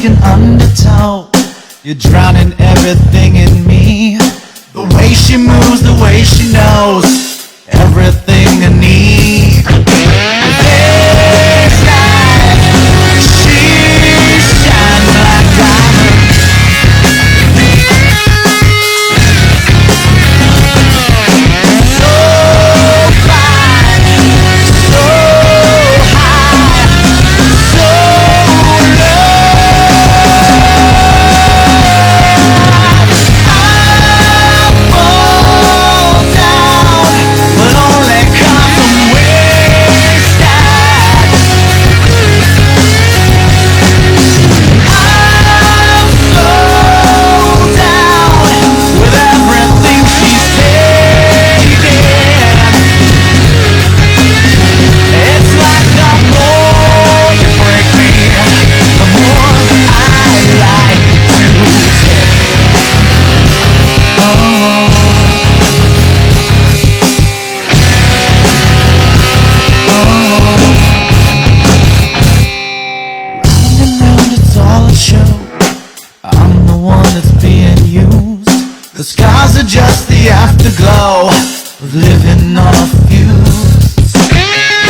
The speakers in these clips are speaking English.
an undertow. You're drowning everything in me. The way she moves, the way she knows everything I need. This night, she shines like diamonds. So fine, so high, so the scars are just the afterglow of living on a fuse. This night,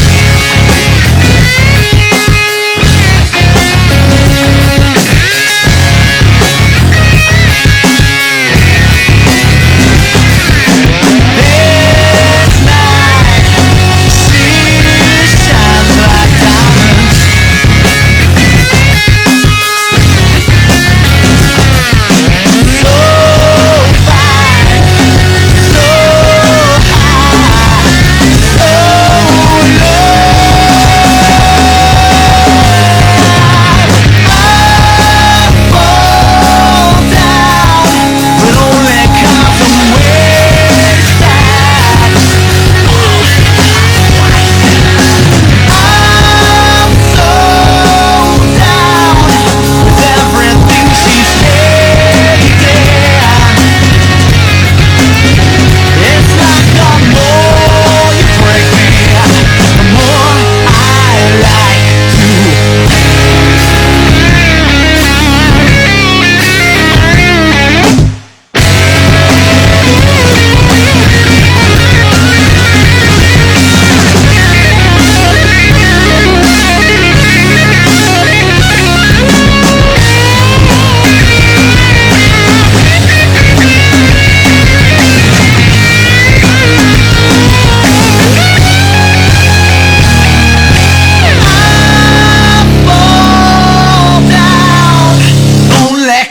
she shines like diamonds. So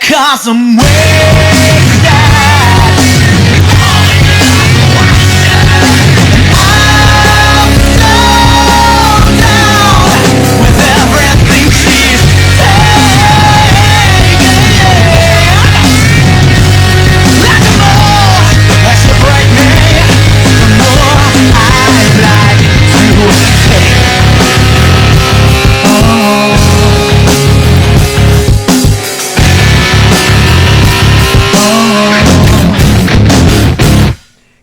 cause I'm wasted. I'm so down with everything she's taken. Like the more that she break me, the more I like to take.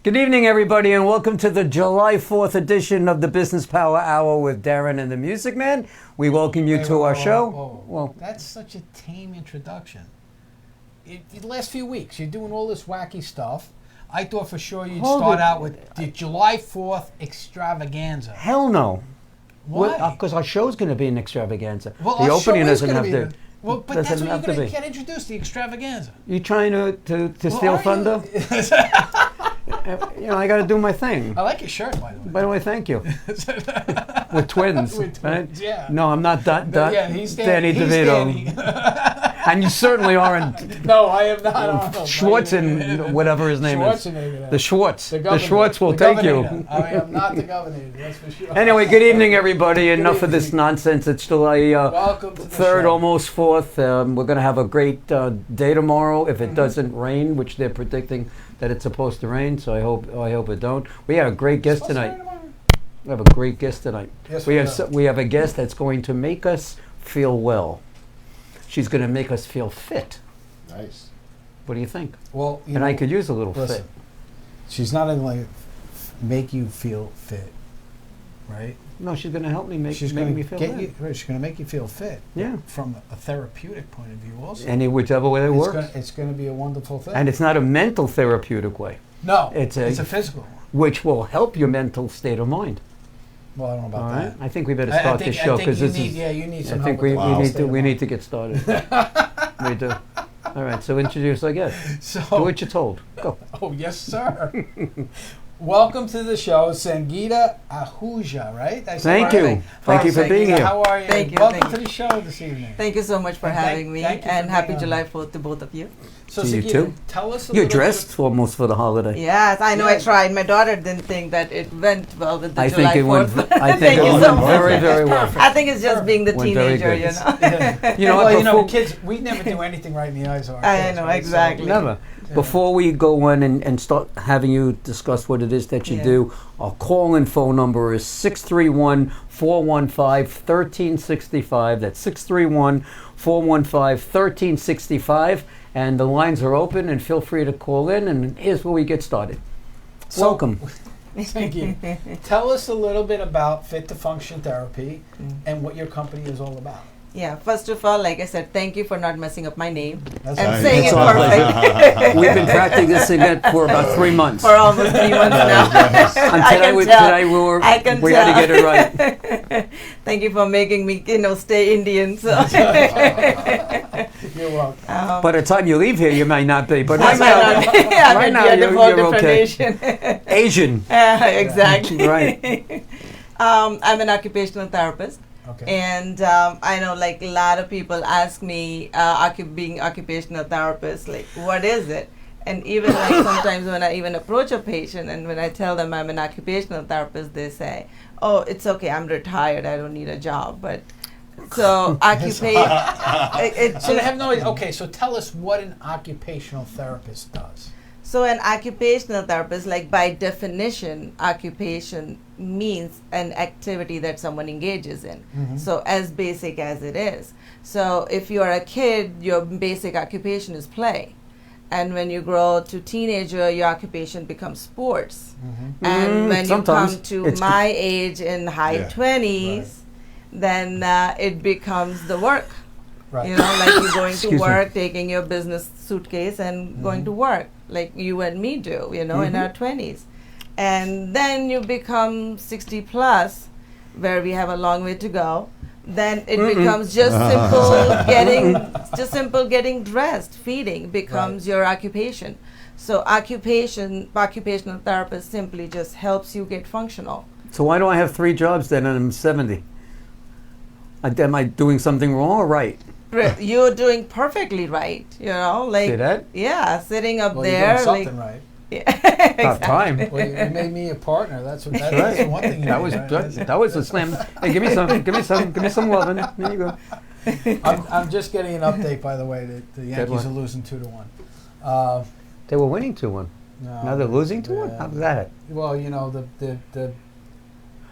Good evening, everybody, and welcome to the July 4th edition of the Business Power Hour with Darren and the Music Man. We welcome you to our show. Well, that's such a tame introduction. The last few weeks, you're doing all this wacky stuff. I thought for sure you'd start out with the July 4th extravaganza. Hell no. Why? Because our show's going to be an extravaganza. Well, the opening doesn't have to. Well, but that's doesn't what have you're to going be. to get introduced, the extravaganza. You trying to steal thunder? You know, I got to do my thing. I like your shirt, by the way. By the way, thank you. We're twins. We're twins, right? yeah. No, I'm not He's Danny DeVito. And you certainly aren't. No, I am not Arnold. Schwarzen, whatever his name is. The Schwartz. The Schwartz will take you. I am not the governor, that's for sure. Anyway, good evening, everybody. Enough of this nonsense. It's July 3rd, almost 4th. We're going to have a great day tomorrow. If it doesn't rain, which they're predicting that it's supposed to rain, so I hope it don't. We have a great guest tonight. We have a great guest tonight. Yes, we have a guest that's going to make us feel well. She's going to make us feel fit. Nice. What do you think? Well, and I could use a little She's not going to make you feel fit, right? No, she's going to help me make She's me going to feel get better. you. Right, she's going to make you feel fit. Yeah. From a therapeutic point of view, also. Any whichever way it works. It's going to be a wonderful thing. And it's not a mental therapeutic way, no, it's it's a- a physical one. which will help your mental state of mind. Well, I don't know All about right. that. I think we better I start think- this show I think because you this need, is. yeah, you need some I help think with we, the we mental need state to of we mind. need to get started. We do. All right. So introduce our guest. So, Do what you're told. Go. oh yes, sir. Welcome to the show, Sangeeta Ahuja, right? I said Thank it you. right. Thank you for Sangeeta, being here. How are you? Thank you, Welcome thank to the show this evening. Thank you so much for And thank- having me, thank you for and being happy on. July 4th to both of you. So, To you Sangeeta, too. tell us a You're little dressed almost for the holiday. Yes, I know Yeah. I tried. My daughter didn't think that it went well with the I July think it went. 4th. I think Thank it you went so much. very, very well. I think it's just being the Went very teenager, good. you know. Yeah. You know well, what, you know, before- kids, we never do anything right in the eyes of our I kids. know, right? exactly. Never. Before we go in and start having you discuss what it is that you Yeah. do, our call-in phone number is 631-415-1365. That's 631-415-1365. And the lines are open, and feel free to call in. And here's where we get started. So- Welcome. Thank you. Tell us a little bit about Fit to Function Therapy Mm. and what your company is all about. Yeah, first of all, like I said, thank you for not messing up my name That's and right. saying It's it our perfect We've been practicing it for about 3 months. for almost 3 months now. And I today, can we, tell. today we were I can we had to tell. get it right. Thank you for making me, stay Indian. So. You're welcome. By the time you leave here, you may not be. But I right might now, not be. I right might now be a you're different okay. nation. Asian. Exactly. Right. I'm an occupational therapist. Okay. And I know, like, a lot of people ask me, being occupational therapist, like, what is it? And even like sometimes when I even approach a patient and when I tell them I'm an occupational therapist, they say, "Oh, it's okay. I'm retired. I don't need a job." But so occupation, So they have no idea. Okay, so tell us what an occupational therapist does. So an occupational therapist, like by definition, occupation means an activity that someone engages in. Mhm. So as basic as it is. So if you're a kid, your basic occupation is play. And when you grow to teenager, your occupation becomes sports. Mhm. And when you sometimes come to it's- my age in high Yeah, 20s, then it becomes the work. Right. You know, like you're going to Excuse me. work, taking your business suitcase and going to work, like you and me do, in our 20s. And then you become 60 plus, where we have a long way to go. Then it becomes just simple getting dressed, feeding becomes your occupation. So occupational therapist simply just helps you get functional. So why do I have 3 jobs then and I'm 70? Am I doing something wrong or right? You're doing perfectly right, like See that? yeah, sitting up Well, there, you're doing something like right. yeah, About time. Well, you made me a partner. That's what. That's Right. the one thing. You That did, was right? good. That was a slam. Hey, give me some loving. There you go. I'm just getting an update, by the way, that the Yankees one. are losing 2-1. They were winning 2-1. No, Now they're losing 2-1. yeah. How's that? Well, the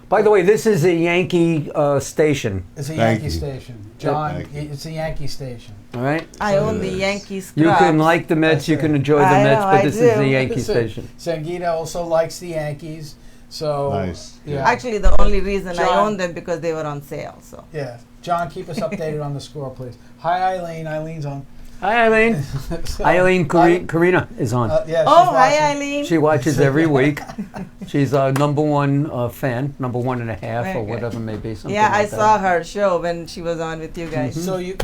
By the way, this is a Yankee station. it's a Thank Yankee you. station, John. Thank you. It's a Yankee station. All right. I So own the it is. Yankees. You can scrubs. like the Mets. That's You it. can enjoy the I Mets, know, but I this is the do. Yankee Listen, station. Sangeeta also likes the Yankees. So Nice. Yeah. Actually, the only reason I John- own them because they were on sale. So Yeah. John, keep us updated on the score, please. Hi, Eileen. Eileen's on. Hi, Eileen. So, Eileen Karina is on. yeah, oh, she's hi watching. Eileen. She watches every week. She's our number 1 fan, number 1.5 or Okay. whatever it may be. Something Yeah, I like that. saw her show when she was on with you guys. So you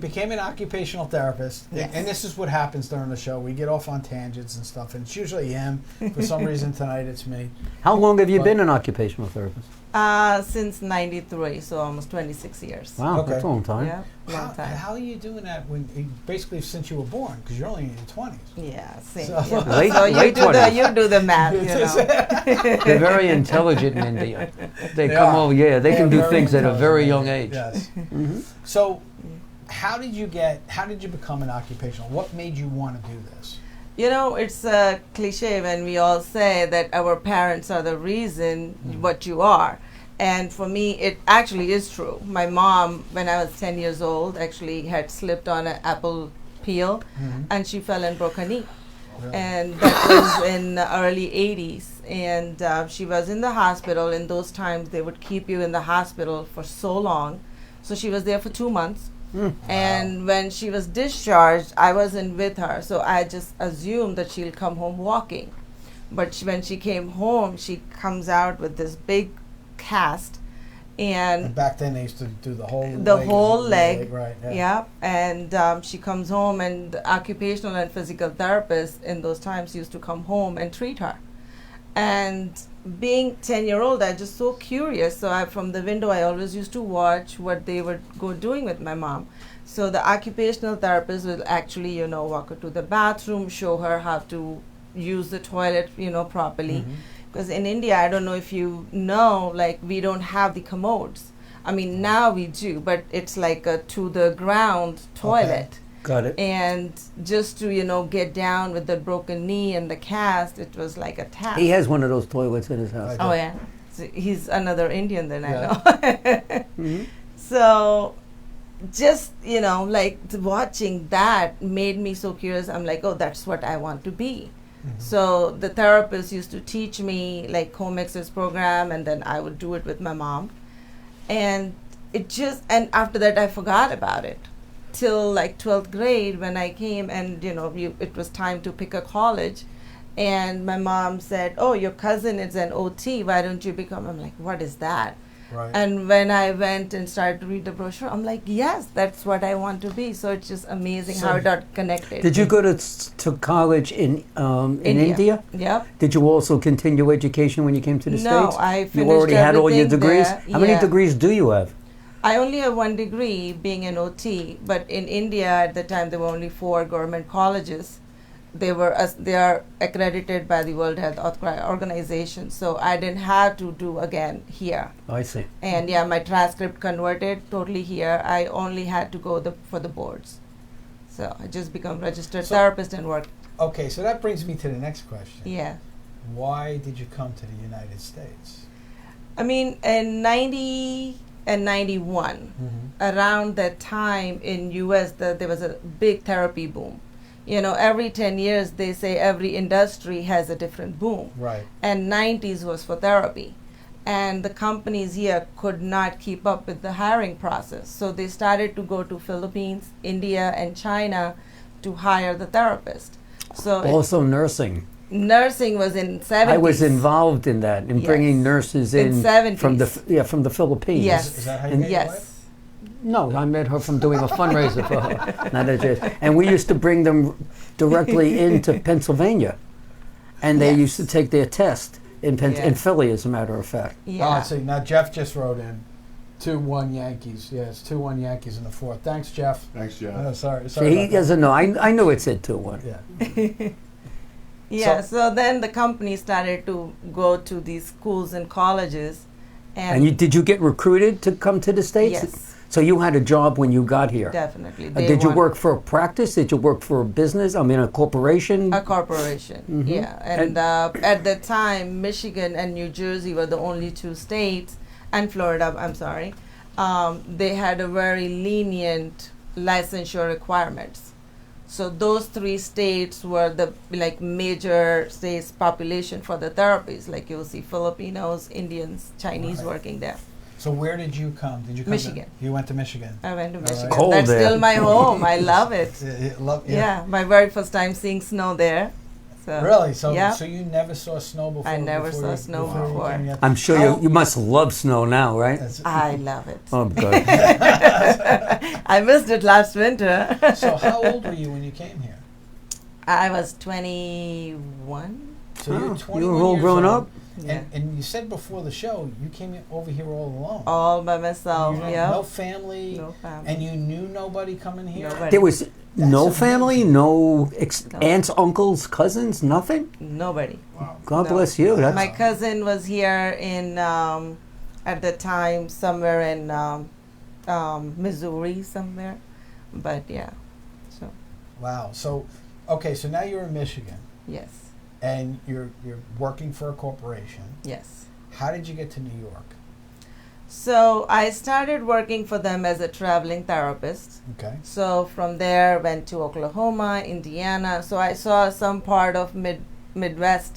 became an occupational therapist, Yes. and this is what happens during the show. We get off on tangents and stuff, and it's usually him. For some reason tonight it's me. How long have you But- been an occupational therapist? Since '93, so almost 26 years. Wow, Okay. that's a long time. Yeah, long time. How are you doing that when basically since you were born? Because you're only in your 20s. Yeah, same. So- Yeah. Late- So you late do the 20s. you do the math. You know. They're very intelligent in India. They They come are. over, yeah, they can do Very things at a very intelligent, young age. Yes. Mhm. So, how did you become an occupational? What made you want to do this? You know, it's a cliche when we all say that our parents are the reason what you are. And for me, it actually is true. My mom, when I was 10 years old, actually had slipped on an apple peel Mhm. and she fell and broke her knee. Really? And that was in the early 80s. And she was in the hospital. In those times, they would keep you in the hospital for so long. So she was there for 2 months. And when she was discharged, I wasn't with her. So I just assumed that she'll come home walking. But when she came home, she comes out with this big cast. And back then they used to do the whole leg. Right. Yeah. And she comes home, and the occupational and physical therapists in those times used to come home and treat her. And being 10-year-old, I just so curious. So from the window, I always used to watch what they would go doing with my mom. So the occupational therapist will actually, walk her to the bathroom, show her how to use the toilet, properly. Because in India, I don't know if you know, like, we don't have the commodes. I mean, now we do, but it's like a to the ground toilet. Okay. Got it. And just to, get down with the broken knee and the cast, it was like a task. He has one of those toilets in his house. Oh, yeah. So he's another Indian than I Yeah. know. So just, like watching that made me so curious. I'm like, oh, that's what I want to be. So the therapist used to teach me like home exercise program, and then I would do it with my mom. And and after that I forgot about it till like 12th grade when I came, and it was time to pick a college. And my mom said, oh, your cousin is an OT, why don't you become? I'm like, what is that? Right. And when I went and started to read the brochure, I'm like, yes, that's what I want to be. So it's just amazing how it got connected. Did you go to college in India? Yep. Did you also continue education when you came to the No, States? I finished You already had all your everything degrees? there. How many Yeah. degrees do you have? I only have one degree, being an OT, but in India at the time there were only 4 government colleges. They are accredited by the World Health Organization, so I didn't have to do again here. I see. And yeah, my transcript converted totally here. I only had to go for the boards. So I just become registered therapist and work. Okay, so that brings me to the next question. Yeah. Why did you come to the United States? I mean, in 90 and 91, around that time in US, there was a big therapy boom. Every 10 years they say every industry has a different boom. Right. And 90s was for therapy. And the companies here could not keep up with the hiring process. So they started to go to Philippines, India, and China to hire the therapist. So Also nursing. nursing was in 70s. I was involved in that, in Yes. bringing nurses In in 70s. from the Philippines. Yes. Is that how you met your wife? Yes. No, I met her from doing a fundraiser for her. Not that just- and we used to bring them directly into Pennsylvania, and they Yes. used to take their test in Yeah. Philly, as a matter of fact. Yeah. Oh, see, now Jeff just wrote in 2-1 Yankees. Yeah, it's 2-1 Yankees in the 4th. Thanks, Jeff. Thanks, Jeff. Oh, sorry. So he about doesn't know. I know it said 2-1. that. Yeah. Yeah, so then the company started to go to these schools and colleges. And did you get recruited to come to the States? Yes, So you had a job when you got here. definitely. Did you work for a practice? Did you work for a business? I mean, a corporation? A corporation, yeah. And at the time, Michigan and New Jersey were the only 2 states, and Florida, I'm sorry, they had a very lenient licensure requirements. So those 3 states were the major states population for the therapies. Like you'll see Filipinos, Indians, Chinese Right. working there. So where did you come? Did you come Michigan. You went to Michigan. I went to right. Michigan. Cold That's there. still my home. I love it. Yeah. Yeah, my very first time seeing snow there. So Really? So yeah. so you never saw snow before? I never before saw you- snow you before. came here? I'm sure How- you must love snow now, right? That's- I love it. Oh, good. I missed it last winter. So how old were you when you came here? I was 21. So you're Oh, 21 you were all years grown old, up? Yeah. And you said before the show you came over here all alone. All by myself. You had Yeah. no family, No family. and you knew nobody coming here. Nobody. There was no amazing. family, no No. aunts, uncles, cousins, nothing? Nobody. God No. bless you. That's, My cousin was here in at the time somewhere in Missouri somewhere, but yeah. So Wow. So, okay. So now you're in Michigan, yes, and you're working for a corporation. yes. How did you get to New York? So I started working for them as a traveling therapist. Okay. So from there, went to Oklahoma, Indiana. So I saw some part of Midwest.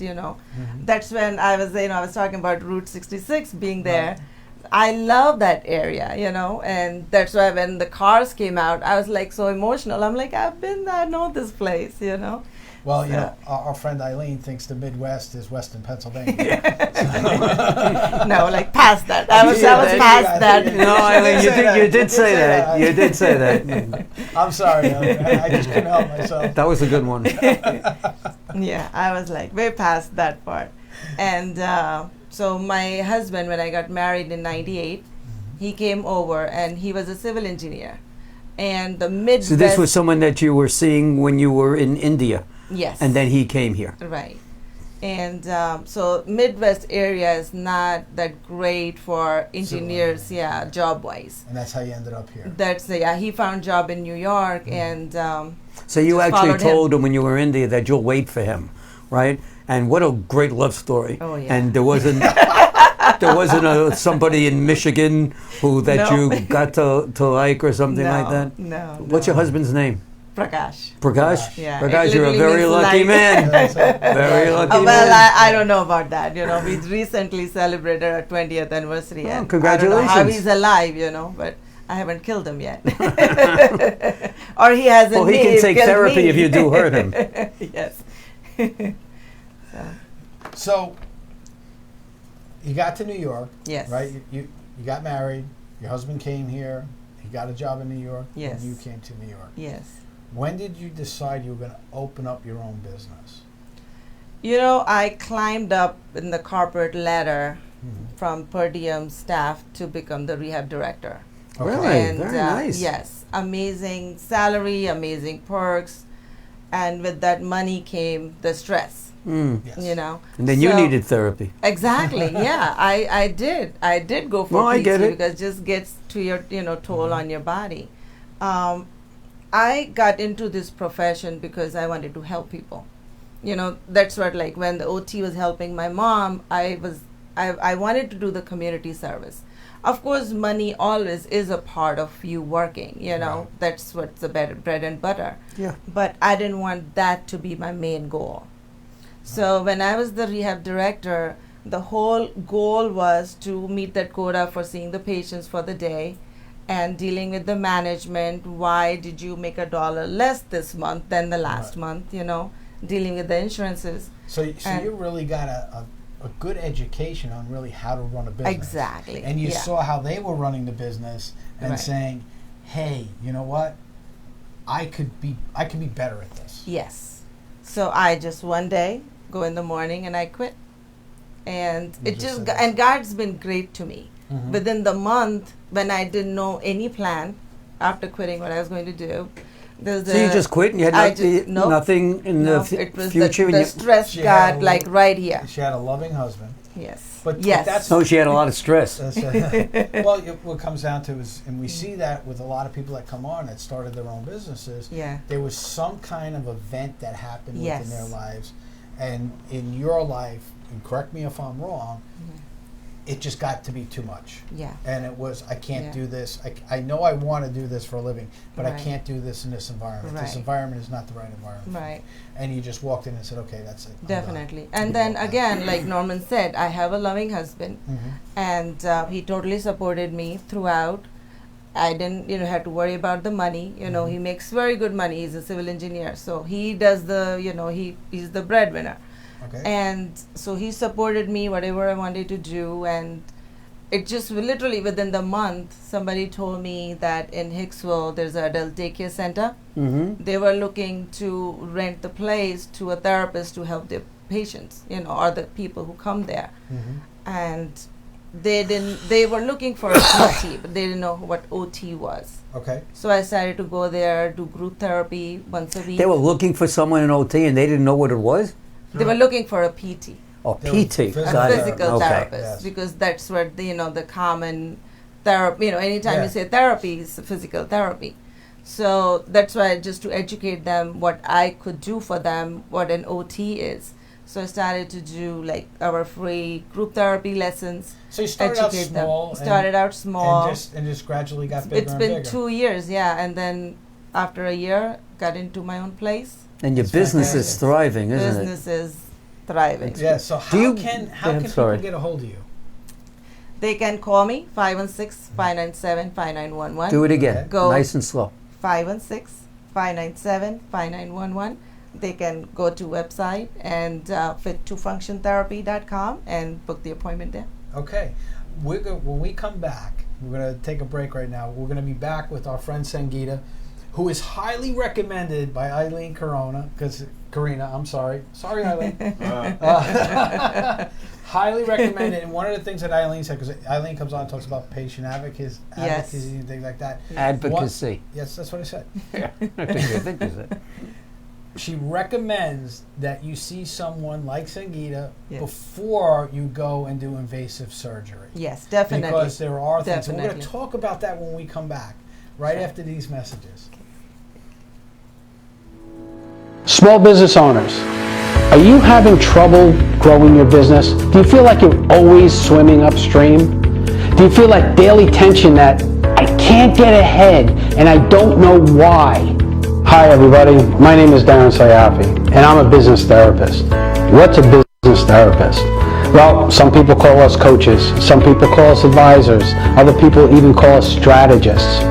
That's when I was talking about Route 66 being there. Right. I love that area, and that's why when the cars came out, I was like so emotional. I'm like, I've been there, I know this place. Well, So- our friend Eileen thinks the Midwest is Western Pennsylvania. No, like past that. I was Yeah, past yeah, that. yeah. No, Eileen, you did say that. that. You did say that. I'm sorry, I just couldn't help myself. That was a good one. Yeah, I was like way past that part. And so my husband, when I got married in '98, he came over and he was a civil engineer. And the Midwest. So this was someone that you were seeing when you were in India, Yes. and then he came here. Right. And so Midwest area is not that great for engineers, job-wise. And that's how you ended up here. He found job in New York, and So you Just actually followed him. told him when you were in India that you'll wait for him, right? And what a great love story. Oh, yeah. And there wasn't somebody in Michigan that No. you got to like or something like No, that. no. What's your husband's name? Prakash. Prakash. Yeah, Prakash, it you're a literally very means lucky light. man. That's it. Very lucky Well, man. I don't know about that. We recently celebrated our 20th anniversary. Oh, and congratulations. I don't know how he's alive, but I haven't killed him yet. Or he hasn't. Well, he can take killed therapy me. if you do hurt him. Yes. So, you got to New York, Yes. right? You got married. Your husband came here. He got a job in New York. Yes. And you came to New York. Yes. When did you decide you were going to open up your own business? I climbed up in the corporate ladder from per diem staff to become the rehab director. Really? And Very nice. yes, amazing salary, amazing perks, and with that money came the stress. Mm. Yes. And then you So- needed therapy. Exactly. Yeah, I did go for No, I PT get it. because it just gets to your toll on your body. I got into this profession because I wanted to help people. That's what, like when the OT was helping my mom, I wanted to do the community service. Of course, money always is a part of you working. Right. That's what's the bread and butter. Yeah. But I didn't want that to be my main goal. So when I was the rehab director, the whole goal was to meet that quota for seeing the patients for the day and dealing with the management. Why did you make $1 less this month than the last Right. month? Dealing with the insurances. So And- you really got a good education on really how to run a business. Exactly. And you yeah. saw how they were running the business and Right. saying, hey, you know what? I could be better at this. Yes. So I just one day go in the morning and I quit. And You it just just said go- that. and God's been great to me. Mhm. Within the month, when I didn't know any plan after quitting what I was going to do, So you just quit and you had nope. nothing in the It was future? the and you, stress She got had a like right here. She had a loving husband. Yes. But yes. that's no, she had a lot of stress. well, what comes down to is, and we see that with a lot of people that come on that started their own businesses, Yeah. there was some kind of event that happened Yes. within their lives. And in your life, and correct me if I'm wrong, it just got to be too much. Yeah. And it was, I can't Yeah. do this. I know I want to do this for a living, but I Right. can't do this in this environment. This Right. environment is not the right environment. Right. And you just walked in and said, okay, that's it. I'm done." Definitely. And then again, like Norman said, I have a loving husband, Mhm. and he totally supported me throughout. I didn't, have to worry about the money. He makes very good money. He's a civil engineer, so he does he's the breadwinner. Okay. And so he supported me whatever I wanted to do, and it just literally within the month somebody told me that in Hicksville there's an adult daycare center. Mm-hmm. They were looking to rent the place to a therapist to help their patients, or the people who come there. Mhm. And they were looking for a PT, but they didn't know what OT was. Okay. So I started to go there, do group therapy once a week. They were looking for someone in OT and they didn't know what it was? They were looking for a PT. Oh, They were PT. physical A Got it. physical Okay. therapist, Yes. because that's where the common therapy. Anytime Yeah. you say therapy, is physical therapy. So that's why, just to educate them what I could do for them, what an OT is. So I started to do like our free group therapy lessons. So you started out educate them. small. Started out small. And just gradually got bigger It's and been bigger. 2 years, yeah, and then after a year, got into my own place. And your It's business is fantastic. thriving, isn't it? Business is thriving. Yeah. So how you- can I'm sorry. people get a hold of you? They can call me 516-597-5911. Do it again. Go. Nice and slow. 516-597-5911. They can go to website and fit2functiontherapy.com and book the appointment there. Okay. When we come back, we're going to take a break right now. We're going to be back with our friend Sangeeta, who is highly recommended by Eileen Karina, I'm sorry. Sorry, Eileen. Highly recommended. And one of the things that Eileen said, because Eileen comes on and talks about patient advocacy and things like that. Advocacy. Yes, that's what I said. Yeah. I think you said. She recommends that you see someone like Sangeeta Yes. before you go and do invasive surgery. Yes, definitely. Because there are things. And we're going to Definitely. talk about that when we come back, right Sure. after these messages. Small business owners, are you having trouble growing your business? Do you feel like you're always swimming upstream? Do you feel like daily tension that I can't get ahead and I don't know why? Hi everybody, my name is Darren Sayafi and I'm a business therapist. What's a business therapist? Well, some people call us coaches, some people call us advisors, other people even call us strategists.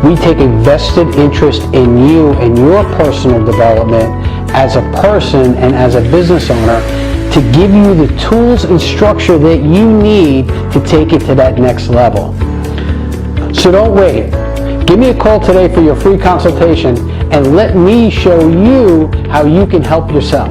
We take a vested interest in you and your personal development as a person and as a business owner to give you the tools and structure that you need to take it to that next level. So don't wait. Give me a call today for your free consultation and let me show you how you can help yourself.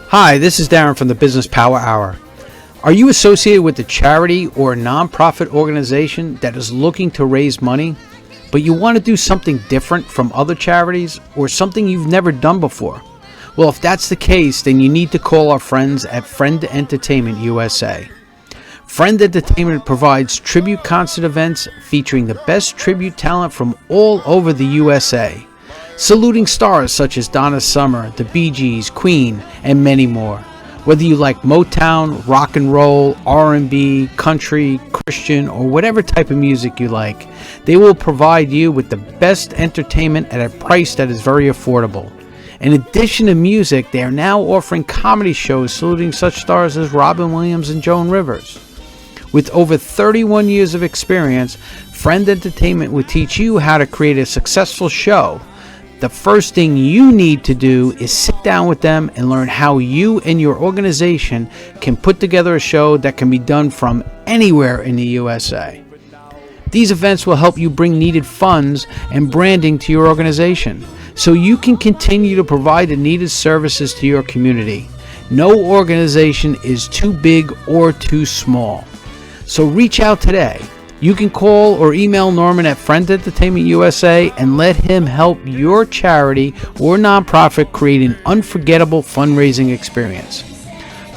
Hi, this is Darren from the Business Power Hour. Are you associated with a charity or a nonprofit organization that is looking to raise money, but you want to do something different from other charities or something you've never done before? Well, if that's the case, then you need to call our friends at Friend Entertainment USA. Friend Entertainment provides tribute concert events featuring the best tribute talent from all over the USA, saluting stars such as Donna Summer, the Bee Gees, Queen, and many more. Whether you like Motown, rock and roll, R&B, country, Christian, or whatever type of music you like, they will provide you with the best entertainment at a price that is very affordable. In addition to music, they are now offering comedy shows saluting such stars as Robin Williams and Joan Rivers. With over 31 years of experience, Friend Entertainment will teach you how to create a successful show. The first thing you need to do is sit down with them and learn how you and your organization can put together a show that can be done from anywhere in the USA. These events will help you bring needed funds and branding to your organization so you can continue to provide the needed services to your community. No organization is too big or too small. So reach out today. You can call or email Norman at Friend Entertainment USA and let him help your charity or nonprofit create an unforgettable fundraising experience.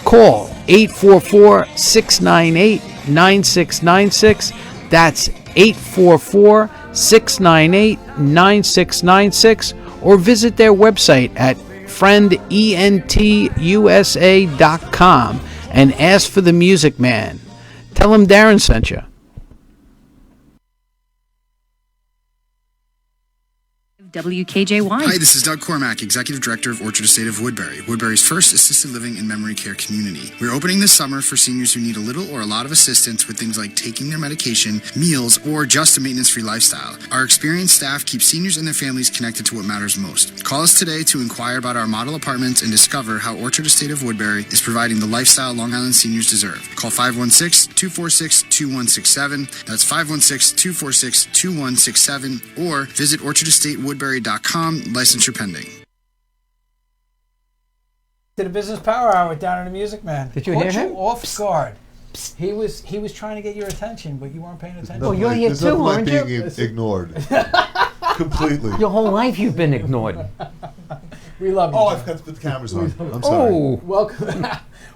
Call 844-698-9696. That's 844-698-9696, or visit their website at friendentusa.com and ask for the Music Man. Tell him Darren sent you. WKJY. Hi, this is Doug Cormack, Executive Director of Orchard Estate of Woodbury, Woodbury's first assisted living and memory care community. We're opening this summer for seniors who need a little or a lot of assistance with things like taking their medication, meals, or just a maintenance-free lifestyle. Our experienced staff keeps seniors and their families connected to what matters most. Call us today to inquire about our model apartments and discover how Orchard Estate of Woodbury is providing the lifestyle Long Island seniors deserve. Call 516-246-2167. That's 516-246-2167, or visit orchardestatewoodbury.com, licensure pending. To the Business Power Hour with Darren the Music Man. Did you Caught hear him? you off guard. He was trying to get your attention, but you weren't paying attention. Oh, you're here There's too, nothing like aren't you? being ignored. Completely. Your whole life you've been ignored. We love you. Oh, I John. forgot to put the cameras on. I'm sorry. Oh, Welcome,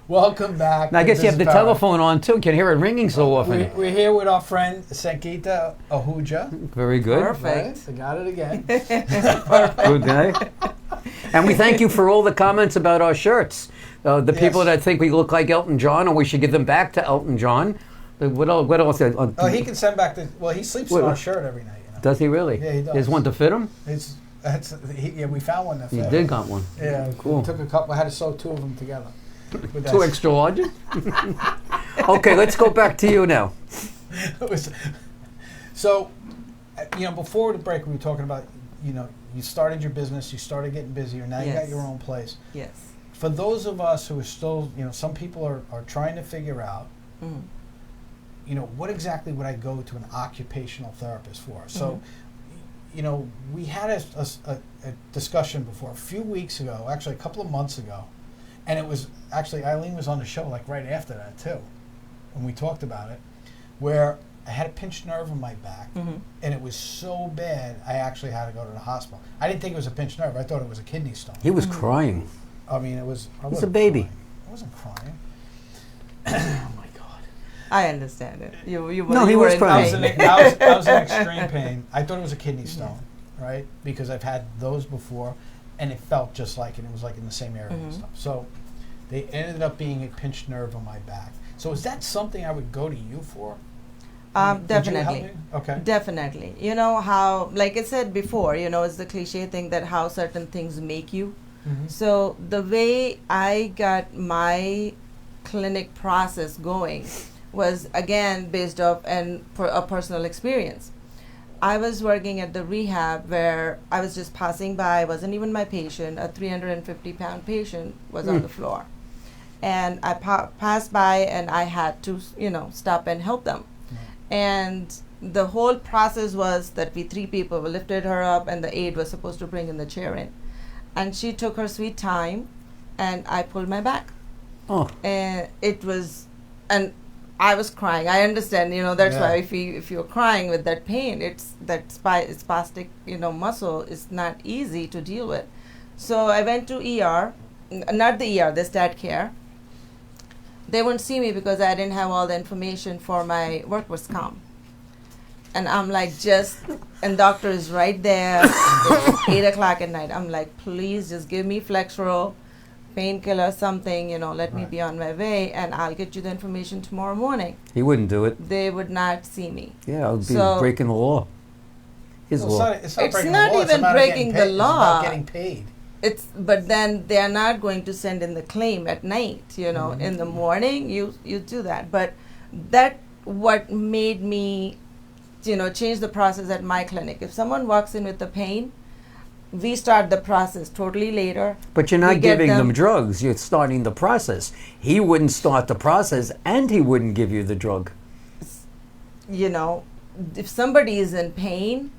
welcome back. now I to guess you have the Business Power. telephone on too. Can hear it ringing so often. We're here with our friend Sangeeta Ahuja. Very good. Perfect. Right? I got it again. Good day. And we thank you for all the comments about our shirts. The people Yes. that think we look like Elton John, and we should give them back to Elton John. What else? What else? Oh, he can send back the. Well, he sleeps in What- our shirt every night. You know? Does he really? Yeah, he does. There's one to fit him? Yeah, we found one that You fit. did got one. Yeah, Cool. We took a couple. I had to sew two of them together. With Two that- extra larges? Okay, let's go back to you now. It was- so, before the break, we were talking about, you started your business, you started getting busier, now you got Yes. your own place. Yes. For those of us who are still, some people are trying to figure out, Mm. what exactly would I go to an occupational therapist for? So, we had a discussion before a few weeks ago, actually a couple of months ago, and it was actually Eileen was on the show like right after that too, when we talked about it, where I had a pinched nerve in my back, Mhm. and it was so bad I actually had to go to the hospital. I didn't think it was a pinched nerve; I thought it was a kidney stone. He was crying. I mean, it was. I He's a wasn't baby. crying. I wasn't crying. Oh my God! I understand it. You No, you he were was in crying. I was, pain. I was in extreme pain. I thought it was a kidney stone, right? Because I've had those before, and it felt just like it. It was like in the same area and Mhm. stuff. So they ended up being a pinched nerve on my back. So is that something I would go to you for? Would you help Definitely. me? Okay. Definitely. You know how, like I said before, it's the cliche thing that how certain things make you. Mhm. So the way I got my clinic process going was again based off a personal experience. I was working at the rehab where I was just passing by, wasn't even my patient, a 350-pound patient was on the floor. And I passed by and I had to, stop and help them. And the whole process was that we three people lifted her up and the aide was supposed to bring in the chair in. And she took her sweet time and I pulled my back. Oh, And and I was crying. I understand, that's Yeah. why if you're crying with that pain, it's that spastic, muscle is not easy to deal with. So I went to ER, not the ER, the stat care. They wouldn't see me because I didn't have all the information for my workers' comp. And I'm like, and doctor is right there. It's 8 o'clock at night. I'm like, please just give me Flexeril, painkiller, something, let me Right. be on my way, and I'll get you the information tomorrow morning. he wouldn't do it. They would not see me. Yeah, it would be So- breaking the law. His Well, law. it's not It's breaking not the law. It's even a matter of breaking getting the paid. law. It's about getting paid. But then they are not going to send in the claim at night, Mhm. In the morning you do that. But that what made me, change the process at my clinic. If someone walks in with the pain, we start the process totally later. But you're we not get giving them them- drugs. You're starting the process. He wouldn't start the process, and he wouldn't give you the drug. If somebody is in pain,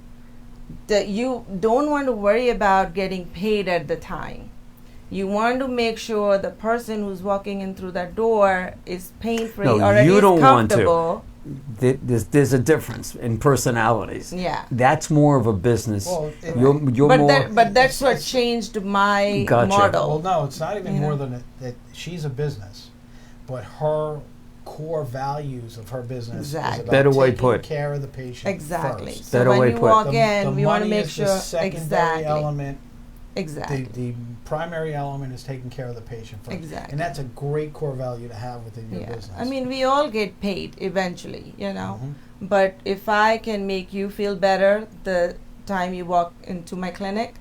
that you don't want to worry about getting paid at the time. You want to make sure the person who's walking in through that door is pain-free No, or at you least don't want to. comfortable. There's a difference in personalities. Yeah. That's more of a business. Well, you're But more. that's what changed my Gotcha. model. Well, no, it's not even You more know? than that she's a business, but her core values of her business Exactly. is about Better way taking put. care of the patient Exactly. first. So Better when way you put. walk The in, we want to money make is sure the secondary exactly. element. Exactly. The primary element is taking care of the patient first. Exactly. And that's a great core value to have within your Yeah. business. I mean, we all get paid eventually, Mhm. But if I can make you feel better the time you walk into my clinic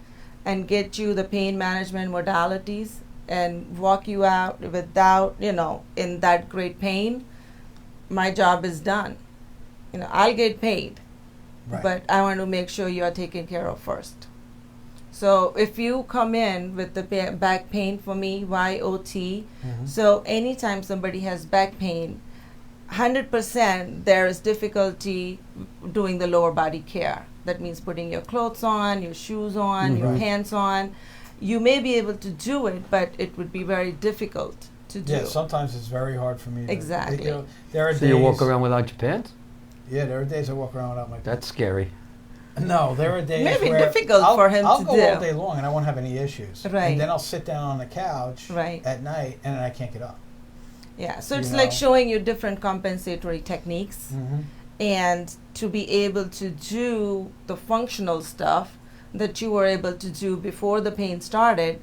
and get you the pain management modalities and walk you out without, in that great pain, my job is done. I'll get paid, Right. but I want to make sure you're taken care of first. So if you come in with the back pain for me, YOT, Mhm. so anytime somebody has back pain, 100% there is difficulty doing the lower body care. That means putting your clothes on, your shoes on, your Right. pants on. You may be able to do it, but it would be very difficult to do. Yeah, sometimes it's very hard for me. Exactly. There are so days. you walk around without your pants? Yeah, there are days I walk around without my. That's scary. No, there are days Maybe where difficult for him I'll to go do. all day long and I won't have any issues. Right. And then I'll sit down on the couch Right. at night and I can't get up. Yeah, so You it's like know? showing you different compensatory techniques, and to be able to do the functional stuff that you were able to do before the pain started.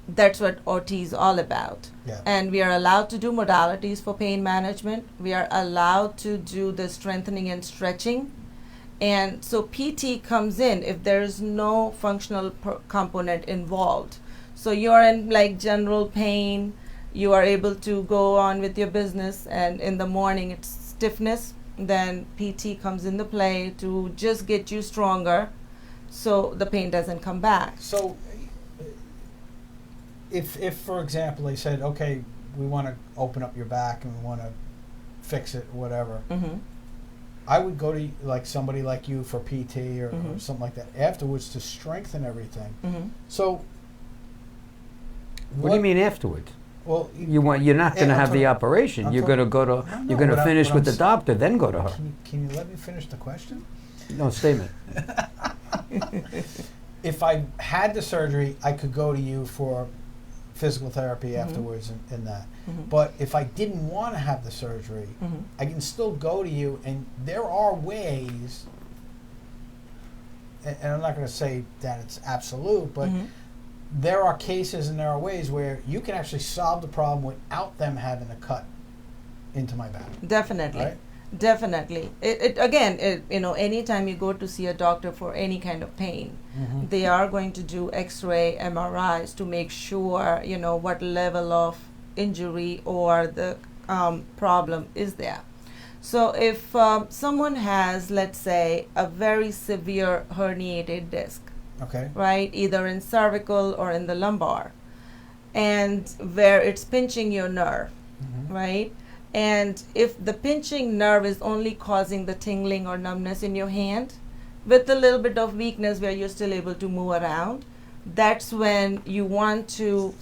That's what OT is all about. Yeah. And we are allowed to do modalities for pain management. We are allowed to do the strengthening and stretching. And so PT comes in if there is no functional component involved. So you're in like general pain, you are able to go on with your business, and in the morning it's stiffness, then PT comes into play to just get you stronger so the pain doesn't come back. So if for example they said, okay, we want to open up your back and we want to fix it, whatever, Mm-hmm. I would go to like somebody like you for PT or Mhm. something like that afterwards to strengthen everything. Mm-hmm. So What do you mean afterwards? Well, You're not going to I'm have the talking- operation. I'm You're going to talking- go to. No, You're going to what finish I'm with the s- doctor, then go to her. Can you let me finish the question? No statement. If I had the surgery, I could go to you for physical therapy Mhm. afterwards and that. Mhm. But if I didn't want to have the surgery, Mhm. I can still go to you, and there are ways, and I'm not going to say that it's absolute, but Mhm. there are cases and there are ways where you can actually solve the problem without them having to cut into my back. Definitely. Right? Definitely. Anytime you go to see a doctor for any kind of pain, Mm-hmm. they are going to do X-ray, MRIs to make sure what level of injury or the problem is there. So if someone has, let's say, a very severe herniated disc, Okay. right, either in cervical or in the lumbar, and where it's pinching your nerve, Mm-hmm. right? And if the pinching nerve is only causing the tingling or numbness in your hand, with a little bit of weakness where you're still able to move around, that's when you want to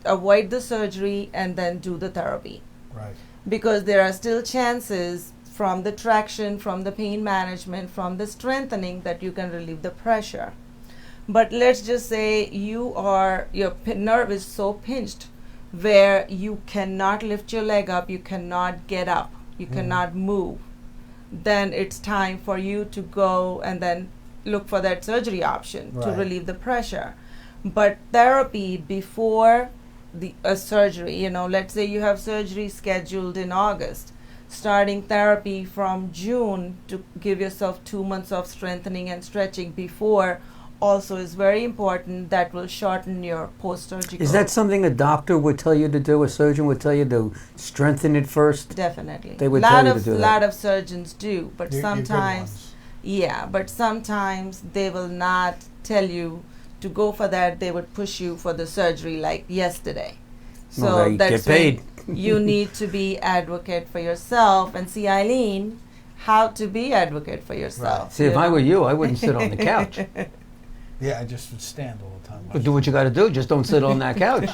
avoid the surgery and then do the therapy. Right. Because there are still chances from the traction, from the pain management, from the strengthening that you can relieve the pressure. But let's just say your nerve is so pinched where you cannot lift your leg up, you cannot get up, you cannot move, then it's time for you to go and then look for that surgery option to Right. relieve the pressure. But therapy before the surgery, let's say you have surgery scheduled in August, starting therapy from June to give yourself 2 months of strengthening and stretching before also is very important. That will shorten your post-surgical. Is that something a doctor would tell you to do? A surgeon would tell you to strengthen it first? Definitely. They would tell you to do that. Lot of surgeons do, but You're good sometimes, ones. yeah, but sometimes they will not tell you to go for that. They would push you for the surgery like yesterday. So Well, they that's get paid. when you need to be advocate for yourself and see Eileen how to be advocate for yourself. See, if I were you, I wouldn't sit on the couch. Yeah, I just would stand all the time. But do what you got to do. Just don't sit on that couch.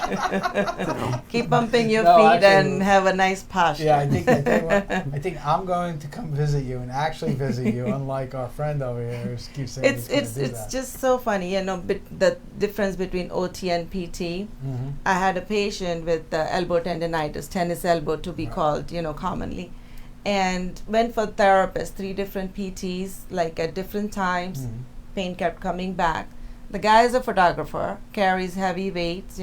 Keep bumping your No, feet actually, and have a nice posture. Yeah, I think I'm going to come visit you and actually visit you, unlike our friend over here who keeps saying It's he's gonna do it's that. just so funny, the difference between OT and PT. Mhm. I had a patient with elbow tendonitis, tennis elbow to be Right. called, commonly, and went for therapists, 3 different PTs, like at different times. Mhm. Pain kept coming back. The guy is a photographer, carries heavy weights,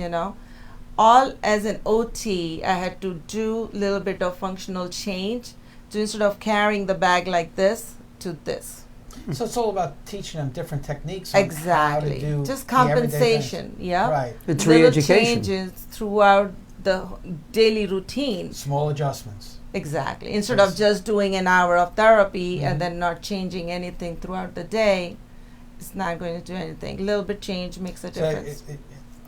All as an OT, I had to do a little bit of functional change to instead of carrying the bag like this to this. So it's all about teaching them different techniques. On Exactly. How to do Just the everyday things. compensation, yeah. Right. It's Little re-education. changes throughout the daily routine. Small adjustments. Exactly. Instead Yes. of just doing an hour of therapy Mhm. and then not changing anything throughout the day, it's not going to do anything. A little bit change makes a So difference.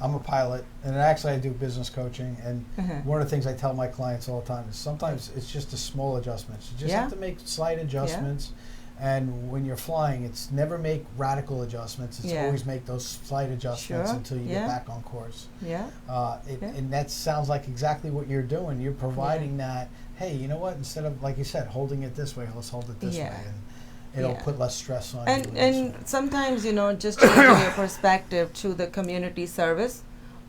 I'm a pilot, and actually I do business coaching, and Mhm. one of the things I tell my clients all the time is sometimes it's just the small adjustments. You just Yeah. have to make slight adjustments, and when you're flying, it's never make radical adjustments. It's Yeah. always make those slight adjustments Sure. until you Yeah. get back on course. Yeah. Yeah. And that sounds like exactly what you're doing. You're providing that, hey, you know what? Instead of, like you said, holding it this way, let's hold it this Yeah. way. it'll Yeah. put less stress on you. And sometimes, just changing your perspective to the community service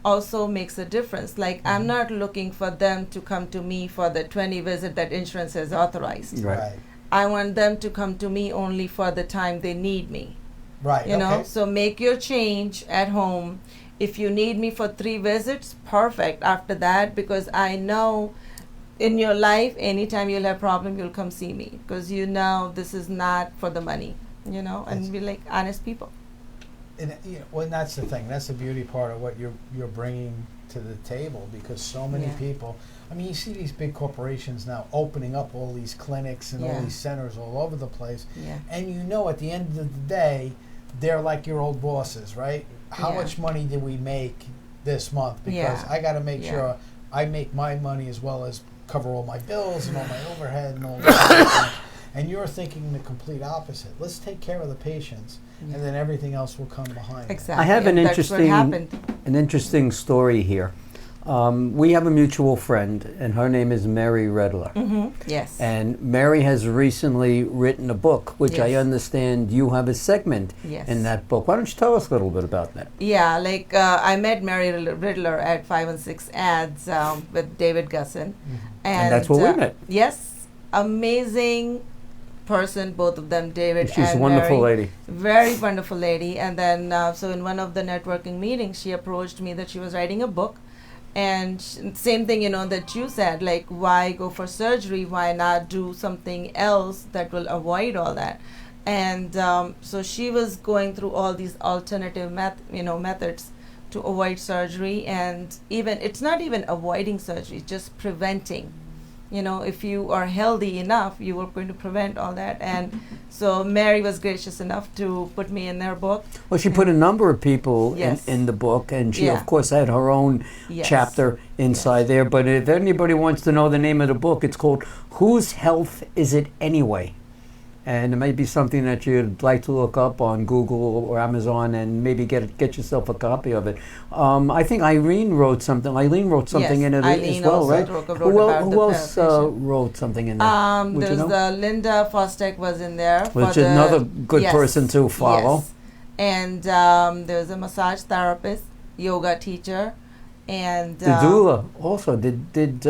also makes a difference. Like, I'm not looking for them to come to me for the 20 visit that insurance has authorized. Right. I want them to come to me only for the time they need me. Right. You know, Okay. so make your change at home. If you need me for 3 visits, perfect. After that, because I know in your life, anytime you'll have problem, you'll come see me, because this is not for the money. And we're like honest people. And well, that's the thing. That's the beauty part of what you're bringing to the table, because so many Yeah. people. I mean, you see these big corporations now opening up all these clinics and all Yeah. these centers all over the place, Yeah. and at the end of the day, they're like your old bosses, right? How Yeah. much money did we make this month? Because Yeah. I got to make Yeah. sure I make my money as well as cover all my bills and all my overhead and all that. And you're thinking the complete opposite. Let's take care of the patients, Yeah. and then everything else will come behind. Exactly. I have and an that's what happened. interesting story here. We have a mutual friend, and her name is Mary Redler. Yes. And Mary has recently written a book, which I Yes. understand you have a segment Yes. in that book. Why don't you tell us a little bit about that? Yeah, like I met Mary Riddler at 5 and 6 Ads with David Gusson. And that's where we met. Yes. Amazing person, both of them, David She's and a wonderful Mary. lady. Very wonderful lady. And then, so in one of the networking meetings, she approached me that she was writing a book. And same thing, that you said, like, why go for surgery? Why not do something else that will avoid all that? And so she was going through all these alternative methods to avoid surgery. And even, it's not even avoiding surgery, it's just preventing. If you are healthy enough, you are going to prevent all that. And so Mary was gracious enough to put me in their book. Well, she put a number of people Yes. in the book, and she, Yeah. of course, had her own Yes. chapter inside there. But if anybody wants to know the name of the book, it's called Whose Health Is It Anyway? And it may be something that you'd like to look up on Google or Amazon and maybe get yourself a copy of it. I think Eileen wrote something. Yes, in it Eileen as well, also right? wrote Who about the else patient. wrote something in there? Would you There's know? Linda Fostek was in there. Which for is another good yes, person to follow. Yes. And there's a massage therapist, yoga teacher, and The doula also did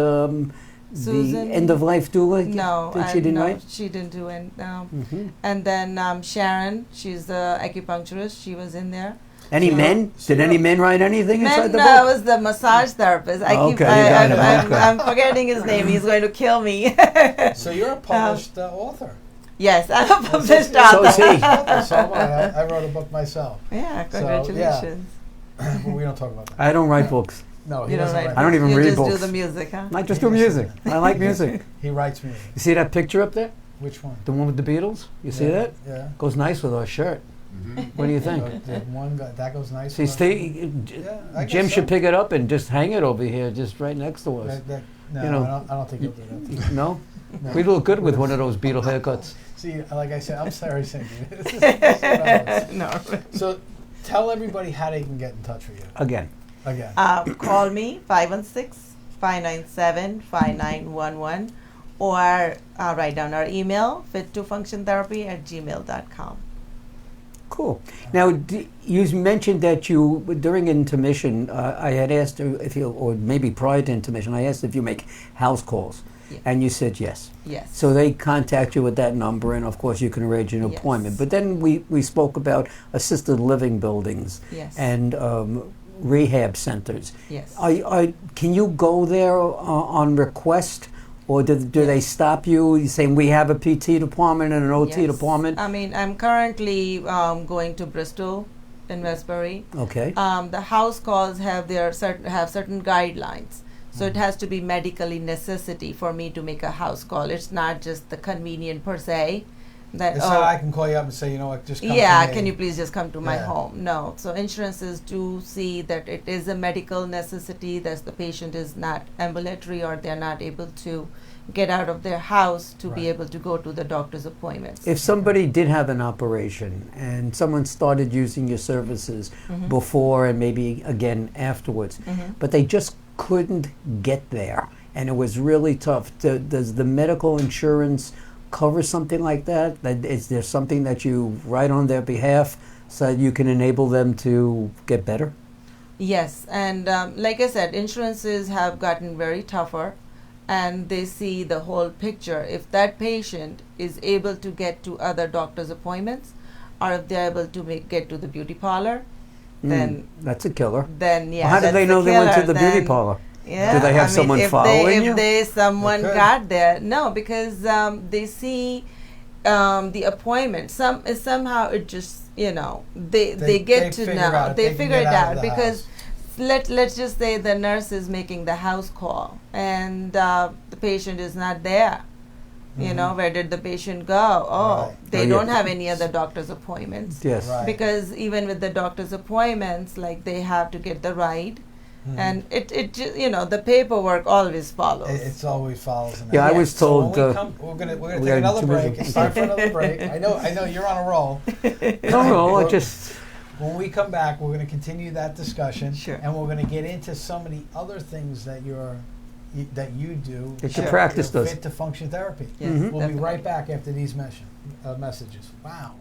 Susan? the end of life doula. No, she didn't no, write. she didn't do it. Mhm. And then Sharon, she's the acupuncturist. She was in there. Any So- men? so Did any men write anything inside Men, the no, book? it was the massage therapist. I keep, Okay, you got it, I'm, okay. I'm forgetting his name. He's going to kill me. So you're a published author. Yes, I'm a published So author. is he. So am I. I wrote a book myself. Yeah, So, congratulations. But we don't talk about that. I don't write books. No, he You don't doesn't write. write. I don't even you read just books. do the music, huh? I just do music. I like music. He writes music. You see that picture up there? Which one? The one with the Beatles? You see Yeah, that? Yeah. Goes nice with our shirt. What do you think? The one that goes nice. See, with Steve, I Jim guess should so. pick it up and just hang it over here, just right next to us. No, You know, I don't think he'll do that. No? No. We look good with one of those Beatle haircuts. See, like I said, I'm sorry, Cindy. This is what I was. No. So, tell everybody how they can get in touch with you Again. again. Call me 516-597-5911 or write down our email fit2functiontherapy@gmail.com. Cool. Now, you mentioned that you, during intermission, I had asked her if you, or maybe prior to intermission, I asked if you make house calls. Yeah. And you said yes. Yes. So they contact you with that number, and of course you can arrange an Yes. appointment. But then we spoke about assisted living buildings Yes. and rehab centers. Yes. Can you go there on request, or do they stop you saying we have a PT department and an OT Yes. department? I mean, I'm currently going to Bristol in Westbury. Okay. The house calls have certain guidelines. So it has to be medically necessity for me to make a house call. It's not just the convenient per se. That It's not I can call you up and say, you know what, just come yeah, to me. can you please just come to my Yeah. home? No. So insurances do see that it is a medical necessity, that the patient is not ambulatory or they're not able to get out of their house to be Right. able to go to the doctor's appointments. If somebody did have an operation and someone started using your services Mhm. before and maybe again afterwards, Mhm. but they just couldn't get there and it was really tough, does the medical insurance cover something like that? Is there something that you write on their behalf so that you can enable them to get better? Yes, and like I said, insurances have gotten very tougher, and they see the whole picture. If that patient is able to get to other doctor's appointments, or if they're able to get to the beauty parlor, then that's a killer. Then yeah. Well, how do they know they went to the beauty Then, parlor? yeah, Do they have someone following you? If someone They could. got there, no, because they see the appointment. Somehow it just they get to figure know. out- They can figure get it out out of the because house. let's just say the nurse is making the house call and the patient is not there. Where did the patient go? Oh, Right. they Oh, yeah. don't have any other doctor's appointments. Yes. Right. Because even with the doctor's appointments, like they have to get the ride, and it just the paperwork always follows. It's always follows. In that. Yeah, I was So told, when we come, we're gonna we take got another 2 break. minutes. It's time for another break. I know you're on a roll. No, I just. When we come back, we're going to continue that discussion, Sure. and we're going to get into some of the other things that you do. That your that practice are does. Fit to function therapy. Yes, We'll be definitely. right back after these messages. Wow.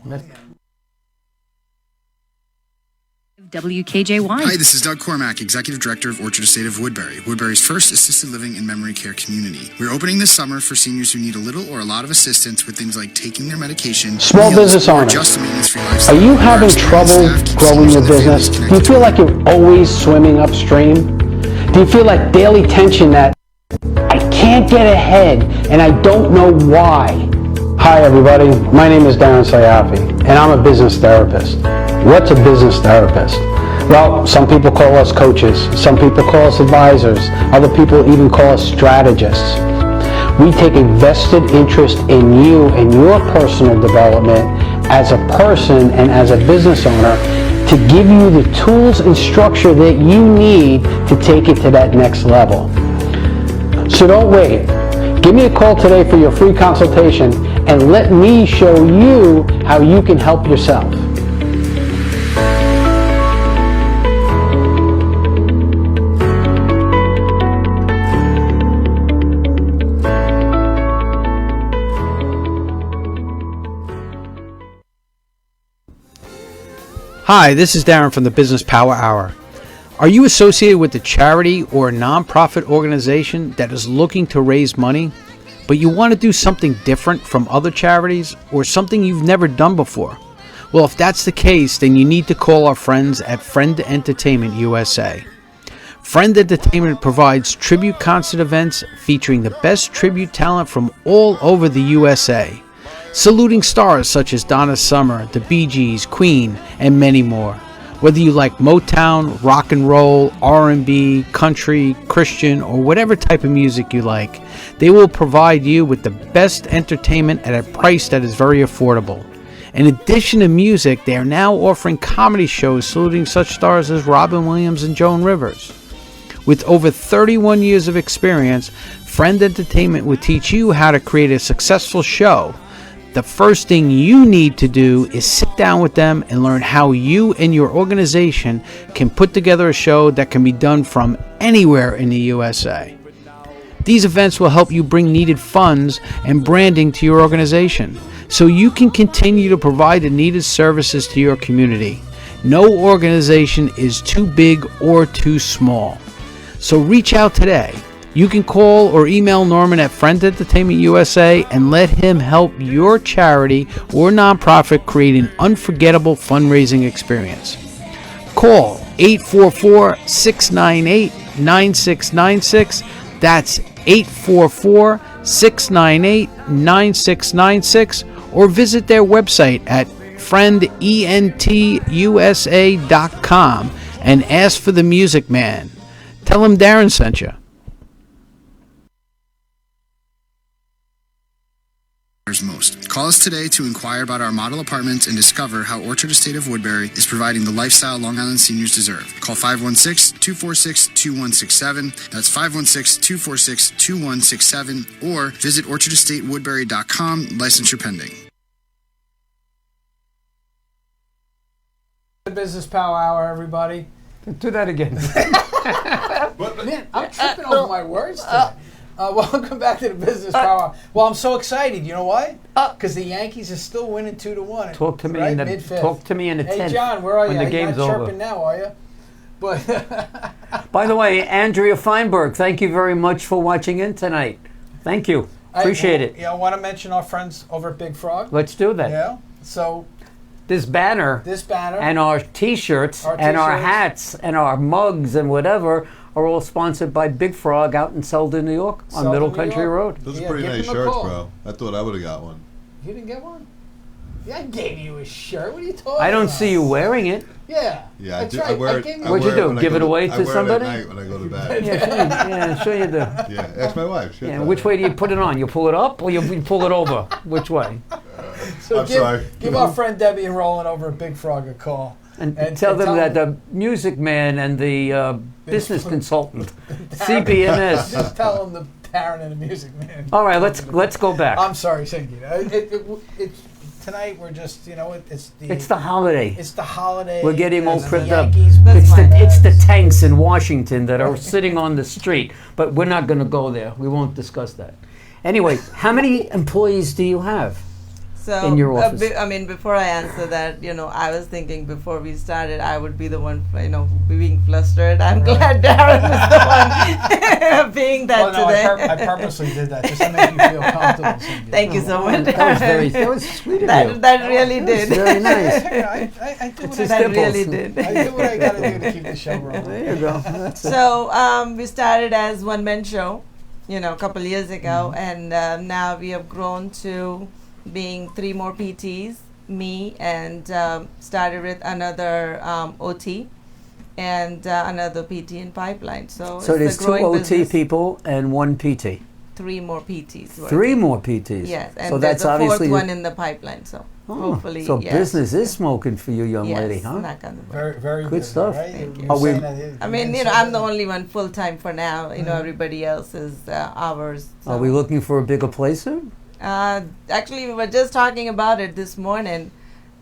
WKJY. Hi, this is Doug Cormack, Executive Director of Orchard Estate of Woodbury, Woodbury's first assisted living and memory care community. We're opening this summer for seniors who need a little or a lot of assistance with things like taking their medication, Small meals, business or owners. just a maintenance-free lifestyle. Are you Our having experienced trouble staff keep growing seniors your and their business? families Do you connected feel like you're always swimming upstream? Do you feel like daily tension that I can't get ahead and I don't know why? Hi everybody, my name is Darren Sayafi and I'm a business therapist. What's a business therapist? Well, some people call us coaches, some people call us advisors, other people even call us strategists. We take a vested interest in you and your personal development as a person and as a business owner to give you the tools and structure that you need to take it to that next level. So don't wait. Give me a call today for your free consultation and let me show you how you can help yourself. Hi, this is Darren from the Business Power Hour. Are you associated with a charity or a nonprofit organization that is looking to raise money, but you want to do something different from other charities or something you've never done before? Well, if that's the case, then you need to call our friends at Friend Entertainment USA. Friend Entertainment provides tribute concert events featuring the best tribute talent from all over the USA, saluting stars such as Donna Summer, the Bee Gees, Queen, and many more. Whether you like Motown, rock and roll, R&B, country, Christian, or whatever type of music you like, they will provide you with the best entertainment at a price that is very affordable. In addition to music, they are now offering comedy shows saluting such stars as Robin Williams and Joan Rivers. With over 31 years of experience, Friend Entertainment will teach you how to create a successful show. The first thing you need to do is sit down with them and learn how you and your organization can put together a show that can be done from anywhere in the USA. These events will help you bring needed funds and branding to your organization so you can continue to provide the needed services to your community. No organization is too big or too small. So reach out today. You can call or email Norman at Friend Entertainment USA and let him help your charity or nonprofit create an unforgettable fundraising experience. Call 844-698-9696. That's 844-698-9696, or visit their website at friendentusa.com and ask for the Music Man. Tell him Darren sent you. Most. Call us today to inquire about our model apartments and discover how Orchard Estate of Woodbury is providing the lifestyle Long Island seniors deserve. Call 516-246-2167. That's 516-246-2167, or visit orchardestatewoodbury.com. Licensure pending. Business Power Hour, everybody. Do that again. Man, I'm tripping over my words today. Welcome back to the Business Power. Well, I'm so excited. You know why? Because the Yankees are still winning 2-1. Talk to me right? in the Mid-fifth. talk to me in the Hey, 10th John, where are you? when the You're game's not over. chirping now, are you? But By the way, Andrea Feinberg, thank you very much for watching in tonight. Thank you. Appreciate it. Yeah, I want to mention our friends over at Big Frog. Let's do that. Yeah. So This banner and our T-shirts and our T-shirts. hats and our mugs and whatever are all sponsored by Big Frog out in Selden, New York, on Selden, Middle New Country York. Road. Those Yeah, are pretty give nice him a shirts, call. bro. I thought I would have got one. You didn't get one? Yeah, I gave you a shirt. What are you talking about? I don't see you wearing it. Yeah. Yeah, That's I right. wear it. gave you I What'd you wear do, when I give go it away I to wear somebody? It at night when I go to bed. Yeah, sure you do. Yeah, ask my wife. She'll Yeah, tell which you. way do you put it on? You pull it up or you pull it over? Which way? So I'm sorry. give our friend Debbie and Roland over at Big Frog a call. And tell them that the music man and the business consultant, CBMS. Just tell them the Darren and the Music Man. All right, let's go back. I'm sorry, Sangita. Tonight we're just, It's the holiday. It's the holiday. We're getting all and the primed up. Yankees It's the tanks in Washington that are sitting on the street, but we're not going to go there. We won't discuss that. Anyway, how many employees do you have? So, in your office? Before I answer that, I was thinking before we started, I would be the one, being flustered. I'm glad Darren was the one being that today. I purposely did that just to make you feel comfortable. Sangita. Thank you so much. That was sweet of you. That really did. That's very nice. I do what It's I a gotta That dimple. really did. I do what I gotta do to keep the show rolling. There you go. That's it. So we started as one-man show, a couple years ago, and now we have grown to being 3 more PTs, me, and started with another OT and another PT in pipeline. So So it's there's a 2 growing OT business. people and 1 PT. 3 more PTs. 3 more PTs. Yes, and so there's that's a obviously 4th one in the pipeline. So hopefully, So yes. business is smoking for you, young yes, lady, huh? knock on the wood. Very, very Good stuff. Right? Thank You're you. Are we- saying that it- I mean, you're I'm the saying only one full time for now. Everybody else is hours. Are we looking for a bigger place soon? Actually, we were just talking about it this morning,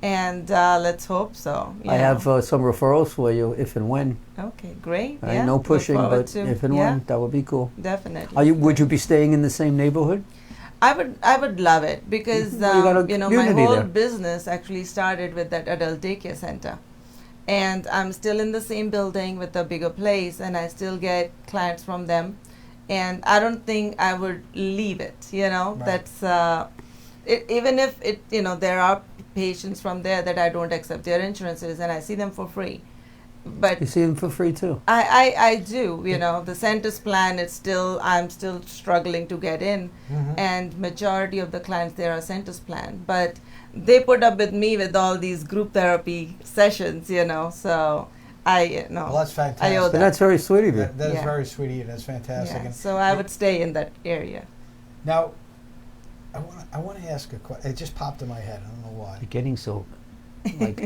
and let's hope so. I have some referrals for you if and when. Okay, great. I Yeah, no look pushing, forward but to- if and yeah, when, that would be cool. definitely. Would you be staying in the same neighborhood? I would love it because Well, you got a my community whole there. business actually started with that adult daycare center, and I'm still in the same building with a bigger place, and I still get clients from them, and I don't think I would leave it. Right. That's even if there are patients from there that I don't accept their insurances, and I see them for free. But You see them for free too. I do, the Centers plan, I'm still struggling to get in, Mhm. and majority of the clients there are Centers plan, but they put up with me with all these group therapy sessions, so I, Well, that's fantastic. I owe But them. that's very sweet of you. That is Yeah. very sweet of you. That's fantastic. Yeah, And so I would stay in that area. now, I want to ask a question. It just popped in my head. I don't know why. You're getting so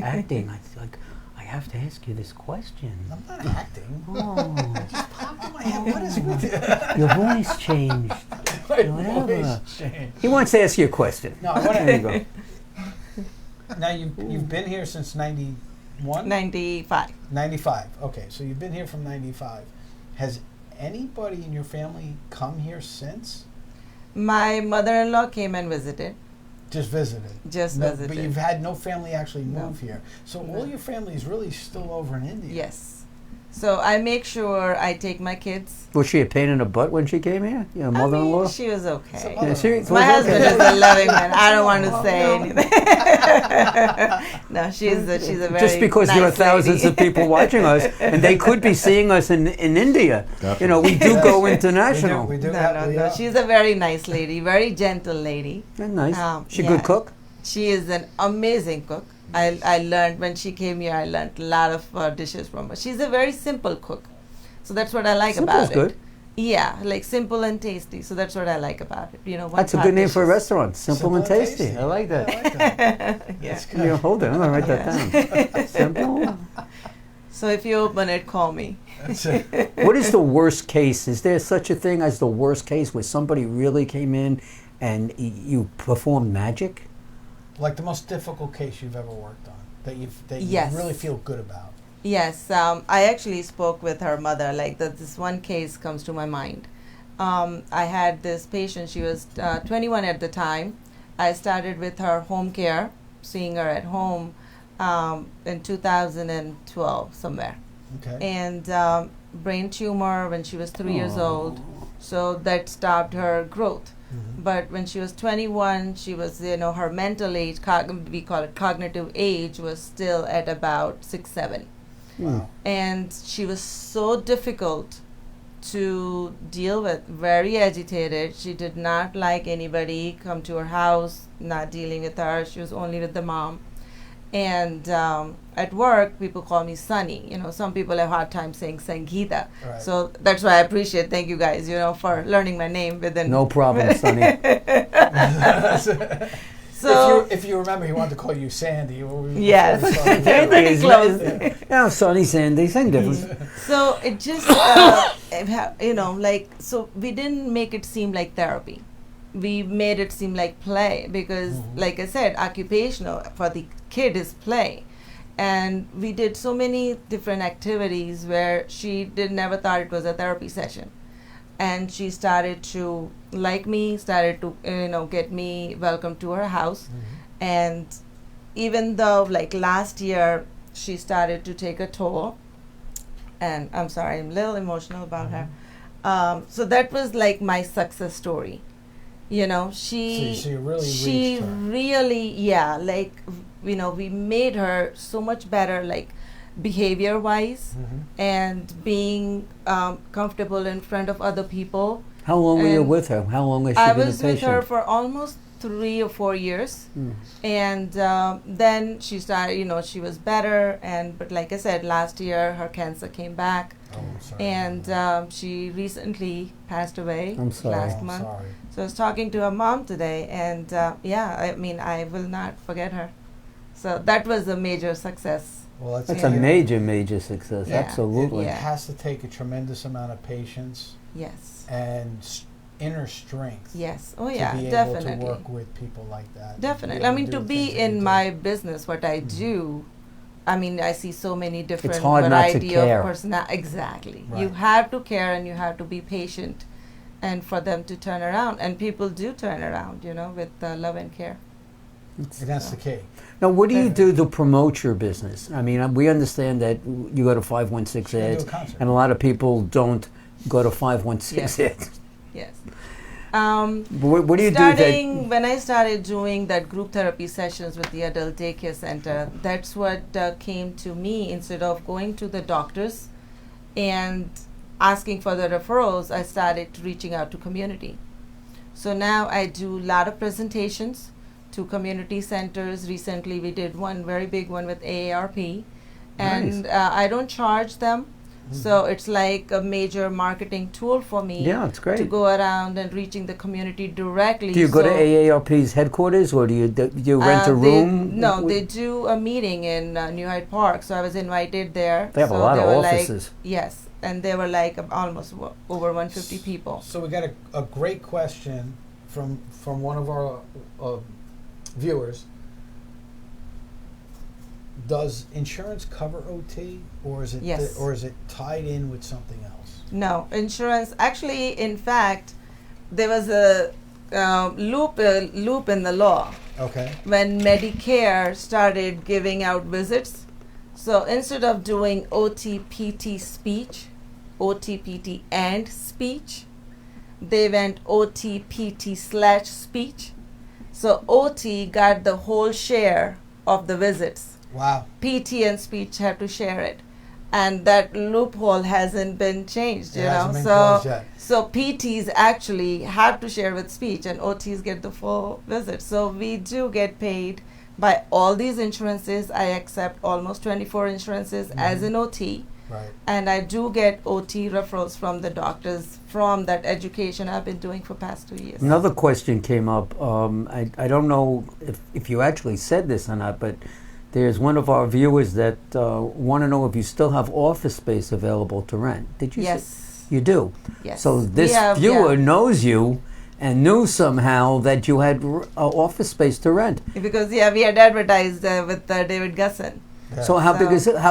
acting. I have to ask you this question. I'm not acting. Oh, It just popped in my head. What is it with you? your voice changed. My Whatever. voice changed. He wants to ask you a question. No, I want There you to. go. Now you've been here since 91? 95. 95. Okay, so you've been here from 95. Has anybody in your family come here since? My mother-in-law came and visited. Just visited. Just No, visited. but you've had no family actually No. move here. So No. all your family is really still over in India. Yes. So I make sure I take my kids. Was she a pain in the butt when she came here? Your mother-in-law? I mean, she was okay. So- Yeah, she was My husband okay. is a loving man. I don't want to say anything. No, she's a very Just because there are nice thousands lady. of people watching us, and they could be seeing us in India. We do Yes. go international. We do No, have, no. She's a very nice lady, very gentle lady. That's nice. She a yeah. good cook? She is an amazing cook. I learned when she came here. I learned a lot of dishes from her. She's a very simple cook, so that's what I like Simple's about good. it. Yeah, like simple and tasty. So that's what I like about it. One That's a pot good name for a dishes. restaurant. Simple, and tasty. I like that. I like that. Yeah. That's good. Yeah, hold it. I'm going to write that down. Simple. So if you open it, call me. That's it. What is the worst case? Is there such a thing as the worst case where somebody really came in and you performed magic? Like the most difficult case you've ever worked on that Yes. you really feel good about. Yes, I actually spoke with her mother. Like this one case comes to my mind. I had this patient. She was 21 at the time. I started with her home care, seeing her at home in 2012 somewhere. Okay. And brain tumor when she was 3 years old. So that stopped her growth. But when she was 21, she was, her mental age, we call it cognitive age, was still at about 6, 7. Wow. And she was so difficult to deal with, very agitated. She did not like anybody come to her house, not dealing with her. She was only with the mom. And at work, people call me Sunny. Some people have a hard time saying Sangeeta. Right. So that's why I appreciate, thank you guys, for learning my name within. No problem, Sonny. So if you remember, he wanted to call you Sandy. Yes. Pretty close. Yeah, Sonny, Sandy, same difference. So it just, so we didn't make it seem like therapy. We made it seem like play because, like I said, occupational for the kid is play. And we did so many different activities where she never thought it was a therapy session. And she started to like me, started to, get me welcome to her house. And even though, like last year, she started to take a toll, and I'm sorry, I'm a little emotional about her. So that was like my success story. So you really reached her. Really, we made her so much better, like behavior wise, and being comfortable in front of other people. How long were you And with her? How long has she I been a was patient? with her for almost 3 or 4 years, and then she started. She was better, but like I said, last year her cancer came back, Oh, I'm sorry. and she recently passed away I'm sorry. last I'm month. sorry. So I was talking to her mom today, and I will not forget her. So that was a major success. Well, That's a major success. Yeah. Absolutely. It Yeah. has to take a tremendous amount of patience Yes. and inner strength Yes. Oh to yeah, be able definitely. to work with people like that. Definitely. Be I able mean, do to the be things that you in do. my business, what I do, I mean, I see so many different hard not to variety care. of personality. Exactly. You Right. have to care and you have to be patient, and for them to turn around, and people do turn around, with love and care. And that's the key. Now, what do you do to promote your business? I mean, we understand that you go to 516 She's gonna do ads, a concert. and a lot of people don't go to 516 Yes. ads. Yes. What do you do Starting when I started doing that group therapy sessions with the adult daycare center, that's what came to me. Instead of going to the doctors and asking for the referrals, I started reaching out to community. So now I do a lot of presentations to community centers. Recently we did one very big one with AARP, and I don't charge them. So it's like a major marketing tool for me. Yeah, it's great. To go around and reaching the community directly. Do you go to So, AARP's headquarters, or do you rent a room? They do a meeting in New Hyde Park, so I was invited there. They have a So lot they of were like- offices. yes, and there were like almost over 150 people. So we got a great question from one of our viewers. Does insurance cover OT, or is it Yes. or is it tied in with something else? No, insurance. Actually, in fact, there was a loop in the law Okay. when Medicare started giving out visits. So instead of doing OTPT speech, OTPT and speech, they went OTPT/speech. So OT got the whole share of the visits. Wow. PT and speech have to share it, and that loophole hasn't been changed. It You know, hasn't been closed yet. so PTs actually have to share with speech, and OTs get the full visit. So we do get paid by all these insurances. I accept almost 24 insurances as an OT. Right. And I do get OT referrals from the doctors from that education I've been doing for past 2 years. Another question came up. I don't know if you actually said this or not, but there's one of our viewers that want to know if you still have office space available to rent. Did you say? Yes. You do? Yes. So this We have- viewer yeah. knows you and knew somehow that you had office space to rent. Because we had advertised with David Gusson. Yeah. So how So-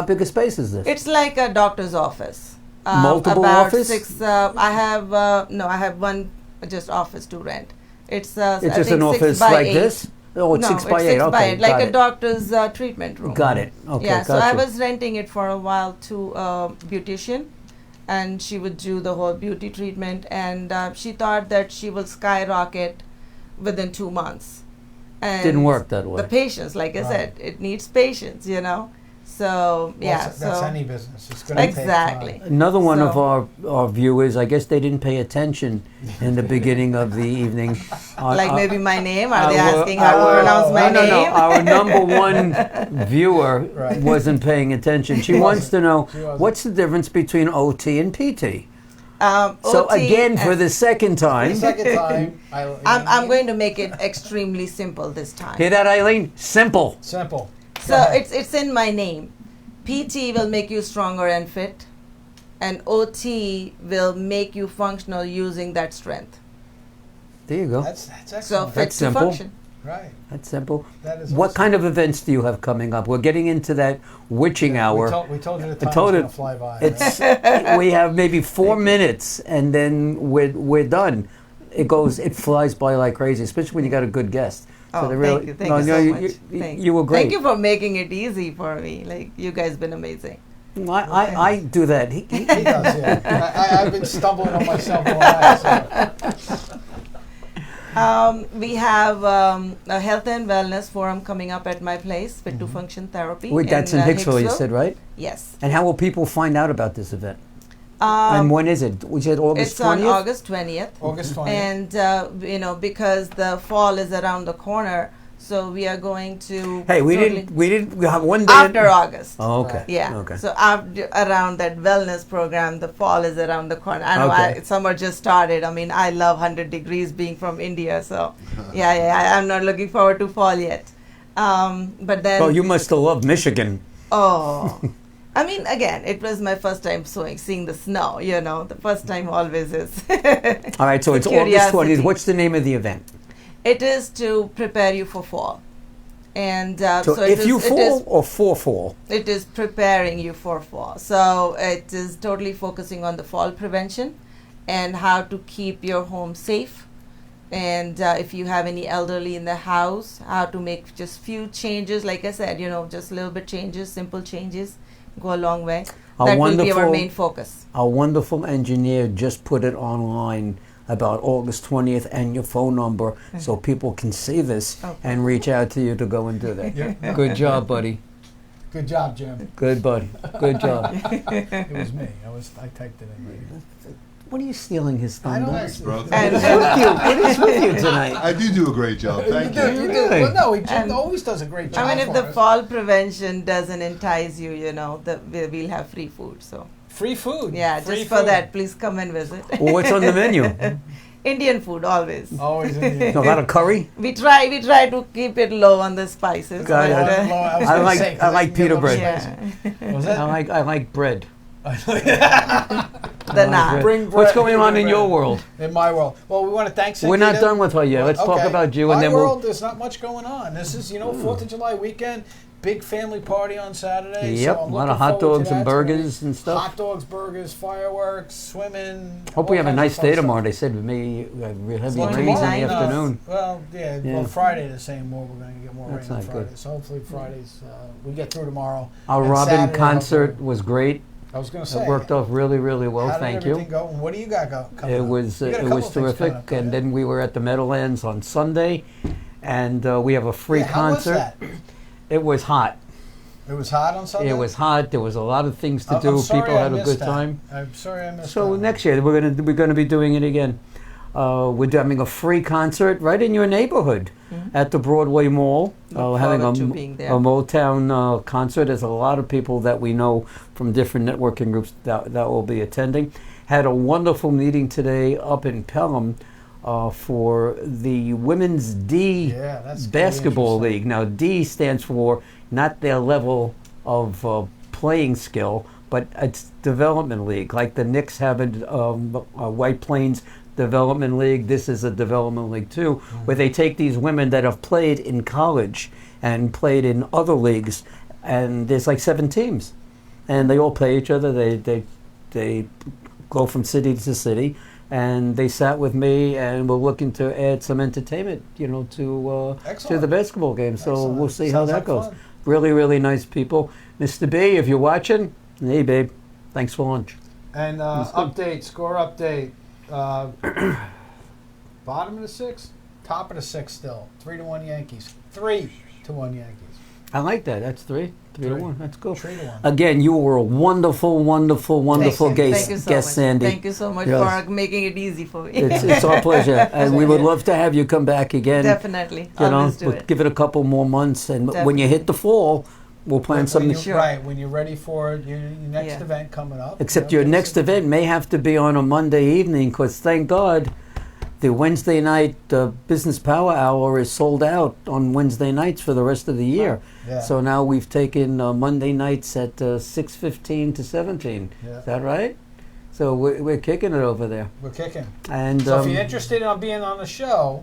big a space is this? It's like a doctor's office. Multiple about office? 6. I have no. I have one just office to rent. It's I It's just think an 6 office by like 8. this? Oh, it's No, 6 by it's 8. 6 by Okay, 8, like got a it. doctor's treatment room. Got it. Okay, Yeah, so I gotcha. was renting it for a while to a beautician, and she would do the whole beauty treatment, and she thought that she will skyrocket within 2 months. And Didn't work that way. The patience, like I Right. said, it needs patience, you know. So Well, yeah, that's so any business. It's going to exactly. take time. Another one of So- our viewers, I guess they didn't pay attention in the beginning of the evening. Like maybe my name. Are they our- asking how to our- pronounce my no, name? No, our number one viewer Right. wasn't paying attention. She wants to know, She wasn't. what's the difference between OT and PT? So OT, again, for the second The time, second time, I'm going to make it extremely simple this time. hear that, Eileen? Simple. Simple. So it's in my name. PT will make you stronger and fit, and OT will make you functional using that strength. There you go. That's So excellent. fit That's to simple. function. Right. That's simple. That is What awesome. kind of events do you have coming up? We're getting into that witching hour. We told you the time's told going it- to fly by. It's we have maybe 4 minutes, and then we're done. It flies by like crazy, especially when you got a good guest. Oh, they thank you so much. Thank You were great. Thank you for making it easy for me. Like, you guys been amazing. I do that. He does, yeah. I've been stumbling on myself all night. So. We have a health and wellness forum coming up at my place, Fit to Function Therapy. Wait, that's in Hicksville, you Hicksville. said, right? Yes. And how will people find out about this event? And when is it? We said August It's on 20th? August 20th. August 20th. And, because the fall is around the corner, so we are going to... Hey, we have one day. After August. Oh, okay. Yeah. Okay. So after, around that wellness program, the fall is around the corner. I know Okay. summer just started. I mean, I love 100 degrees being from India. So, I'm not looking forward to fall yet. But then... Well, you must have loved Michigan. Oh. I mean, again, it was my first time seeing the snow, The first time always is. All right, so it's August 20th. What's the name of the event? It is to prepare you for fall. And So it if is- you it fall is- or for fall? It is preparing you for fall. So it is totally focusing on the fall prevention and how to keep your home safe. And if you have any elderly in the house, how to make just few changes. Like I said, just a little bit changes, simple changes, go a long way. That will be our main focus. Our wonderful engineer just put it online about August 20th and your phone number so people can see this and reach out to you to go and do that. Yeah. Good job, buddy. Good job, Jim. Good, buddy. Good job. It was me. I typed it in. Right. What are you stealing his I thunder? don't Thanks, bro. And What is with you tonight? I do a great job. Thank You you. do. Really? Well, no, Jim And- always does a great job. I mean, if for the us. fall prevention doesn't entice you, we'll have free food. So Free food. yeah, Free just for food. that, please come and visit. Well, what's on the menu? Indian food always. Always in the A lot of curry? We try to keep it low on the spices. Got but, it. I I like pita bread. yeah, Was I like bread. the naan. Bring What's bread- going on bring in your bread. world? In my world. Well, we want to thank We're not Sangeeta. done with her yet. Let's talk Okay. about you, and My then world, there's not much going on. This is, Hmm. 4th of July weekend, big family party on Saturday. Yep, so I'm a lot of looking hot forward to dogs that. and It's gonna be burgers and stuff. Hot dogs, burgers, fireworks, swimming. Hope all we have a kinds of nice fun day stuff. tomorrow. They said we may have heavy Well, rains in the tomorrow, afternoon. Well, yeah, Yeah. well, Friday they're saying more. We're going to get more That's rain on not Friday. good. So hopefully Fridays, we get through tomorrow. Our And Robin Saturday, concert hopefully- was great. I was going to say. It worked off really, really well. How did Thank everything you. go? And what do you got coming It up? was You got a it couple was of things coming terrific. up, And yeah. then we were at the Meadowlands on Sunday, and we have a free Yeah, how was concert. that? It was hot. It was hot on Sunday. It was hot. There was a lot of things to I'm do. sorry People I had a missed good that. time. I'm sorry I missed So that. next year we're gonna be doing it again. We're having a free concert right in your neighborhood at the Broadway Mall. Look Having forward to being there. a Motown concert. There's a lot of people that we know from different networking groups that will be attending. Had a wonderful meeting today up in Pelham for the Women's D Yeah, that's gonna be Basketball interesting. League. Now D stands for not their level of playing skill, but it's development league. Like the Knicks have a White Plains Development League. This is a development league too, where they take these women that have played in college and played in other leagues, and there's like 7 teams, and they all play each other. They they go from city to city, and they sat with me, and we're looking to add some entertainment, to the Excellent. basketball game. So Excellent. we'll see how Sounds that like goes. fun. Really, really nice people. Mr. B, if you're watching, hey, babe, thanks for lunch. And score update. Bottom of the sixth, top of the sixth still. 3-1 Yankees. 3-1 Yankees. I like that. That's 3-1. That's cool. 3-1. Again, you were a wonderful, wonderful, wonderful Thank you so much. Sandy. Thank you so much Yes. for making it easy for me. It's our pleasure, and we would love to have you come back again. Definitely. Always do we'll it. give it a couple more months, and when you hit the fall, we'll plan something. Right, when you're ready for your next event coming up. Except your next event may have to be on a Monday evening, because thank God, the Wednesday night Business Power Hour is sold out on Wednesday nights for the rest of the year. Yeah. So now we've taken Monday nights at 6:15 to 17. Yeah. Is that right? So we're kicking it over there. We're kicking. And So if you're interested in being on the show,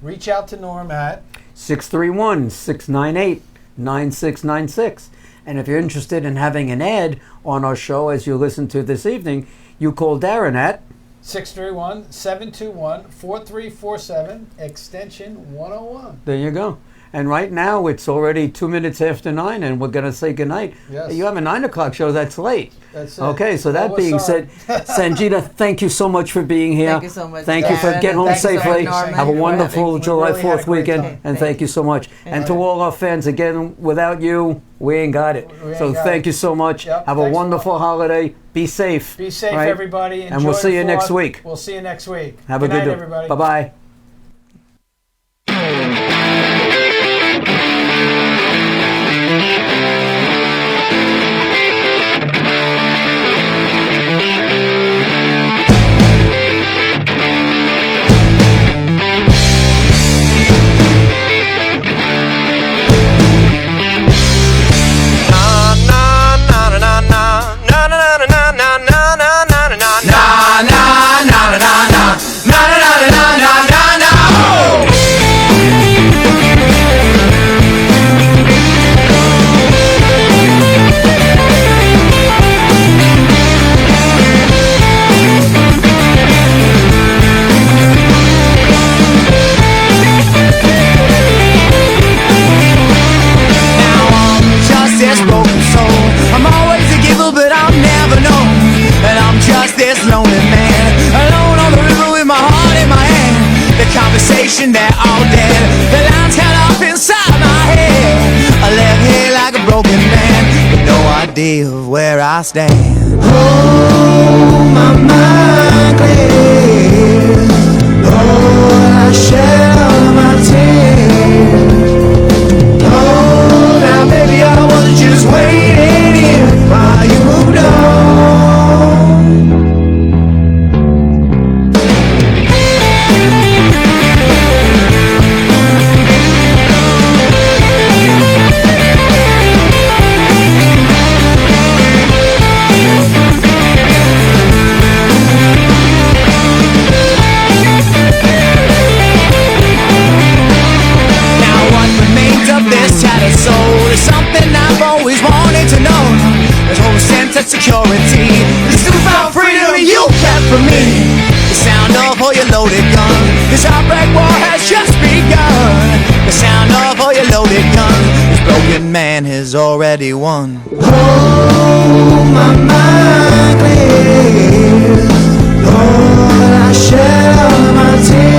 reach out to Norm at 631-698-9696. And if you're interested in having an ad on our show as you listen to this evening, you call Darren at 631-721-4347, extension 101. There you go. And right now it's already 2 minutes after 9, and we're going to say goodnight. Yes. You have a 9 o'clock show. That's late. That's it. Okay, so that Well, being sorry. said, Sanjita, thank you so much for being here. Thank you so much, Thank you for Darren, getting and home thanks so much, safely. Norman. Have a Thank you. wonderful We July really had a 4th great weekend, time. and thank you so much. And to all our fans, again, without you, we ain't got it. We ain't So got thank it. you so much. Yep, Have a thanks a wonderful lot. holiday. Be safe. Be safe, right? everybody. And we'll Enjoy see the you next Fourth. week. We'll see you next week. Have Good a good night, day. everybody. Bye-bye. Just this broken soul. I'm always a giver, but I'm never known. And I'm just this lonely man, alone on the river with my heart in my hand. The conversation, they're all dead. The lines cut off inside my head. I left here like a broken man, with no idea of where I stand. Oh, my mind clear. Lord, I shed all my tears. Oh, now baby, I was just waiting here while you moved on. Now what remains of this tattered soul is something I've always wanted to know. This whole sense of security, this newfound freedom you kept from me. The sound of all your loaded gun, this heartbreak war has just begun. The sound of all your loaded gun, this broken man has already won. Oh, my mind clear. Lord, I shed all my tears.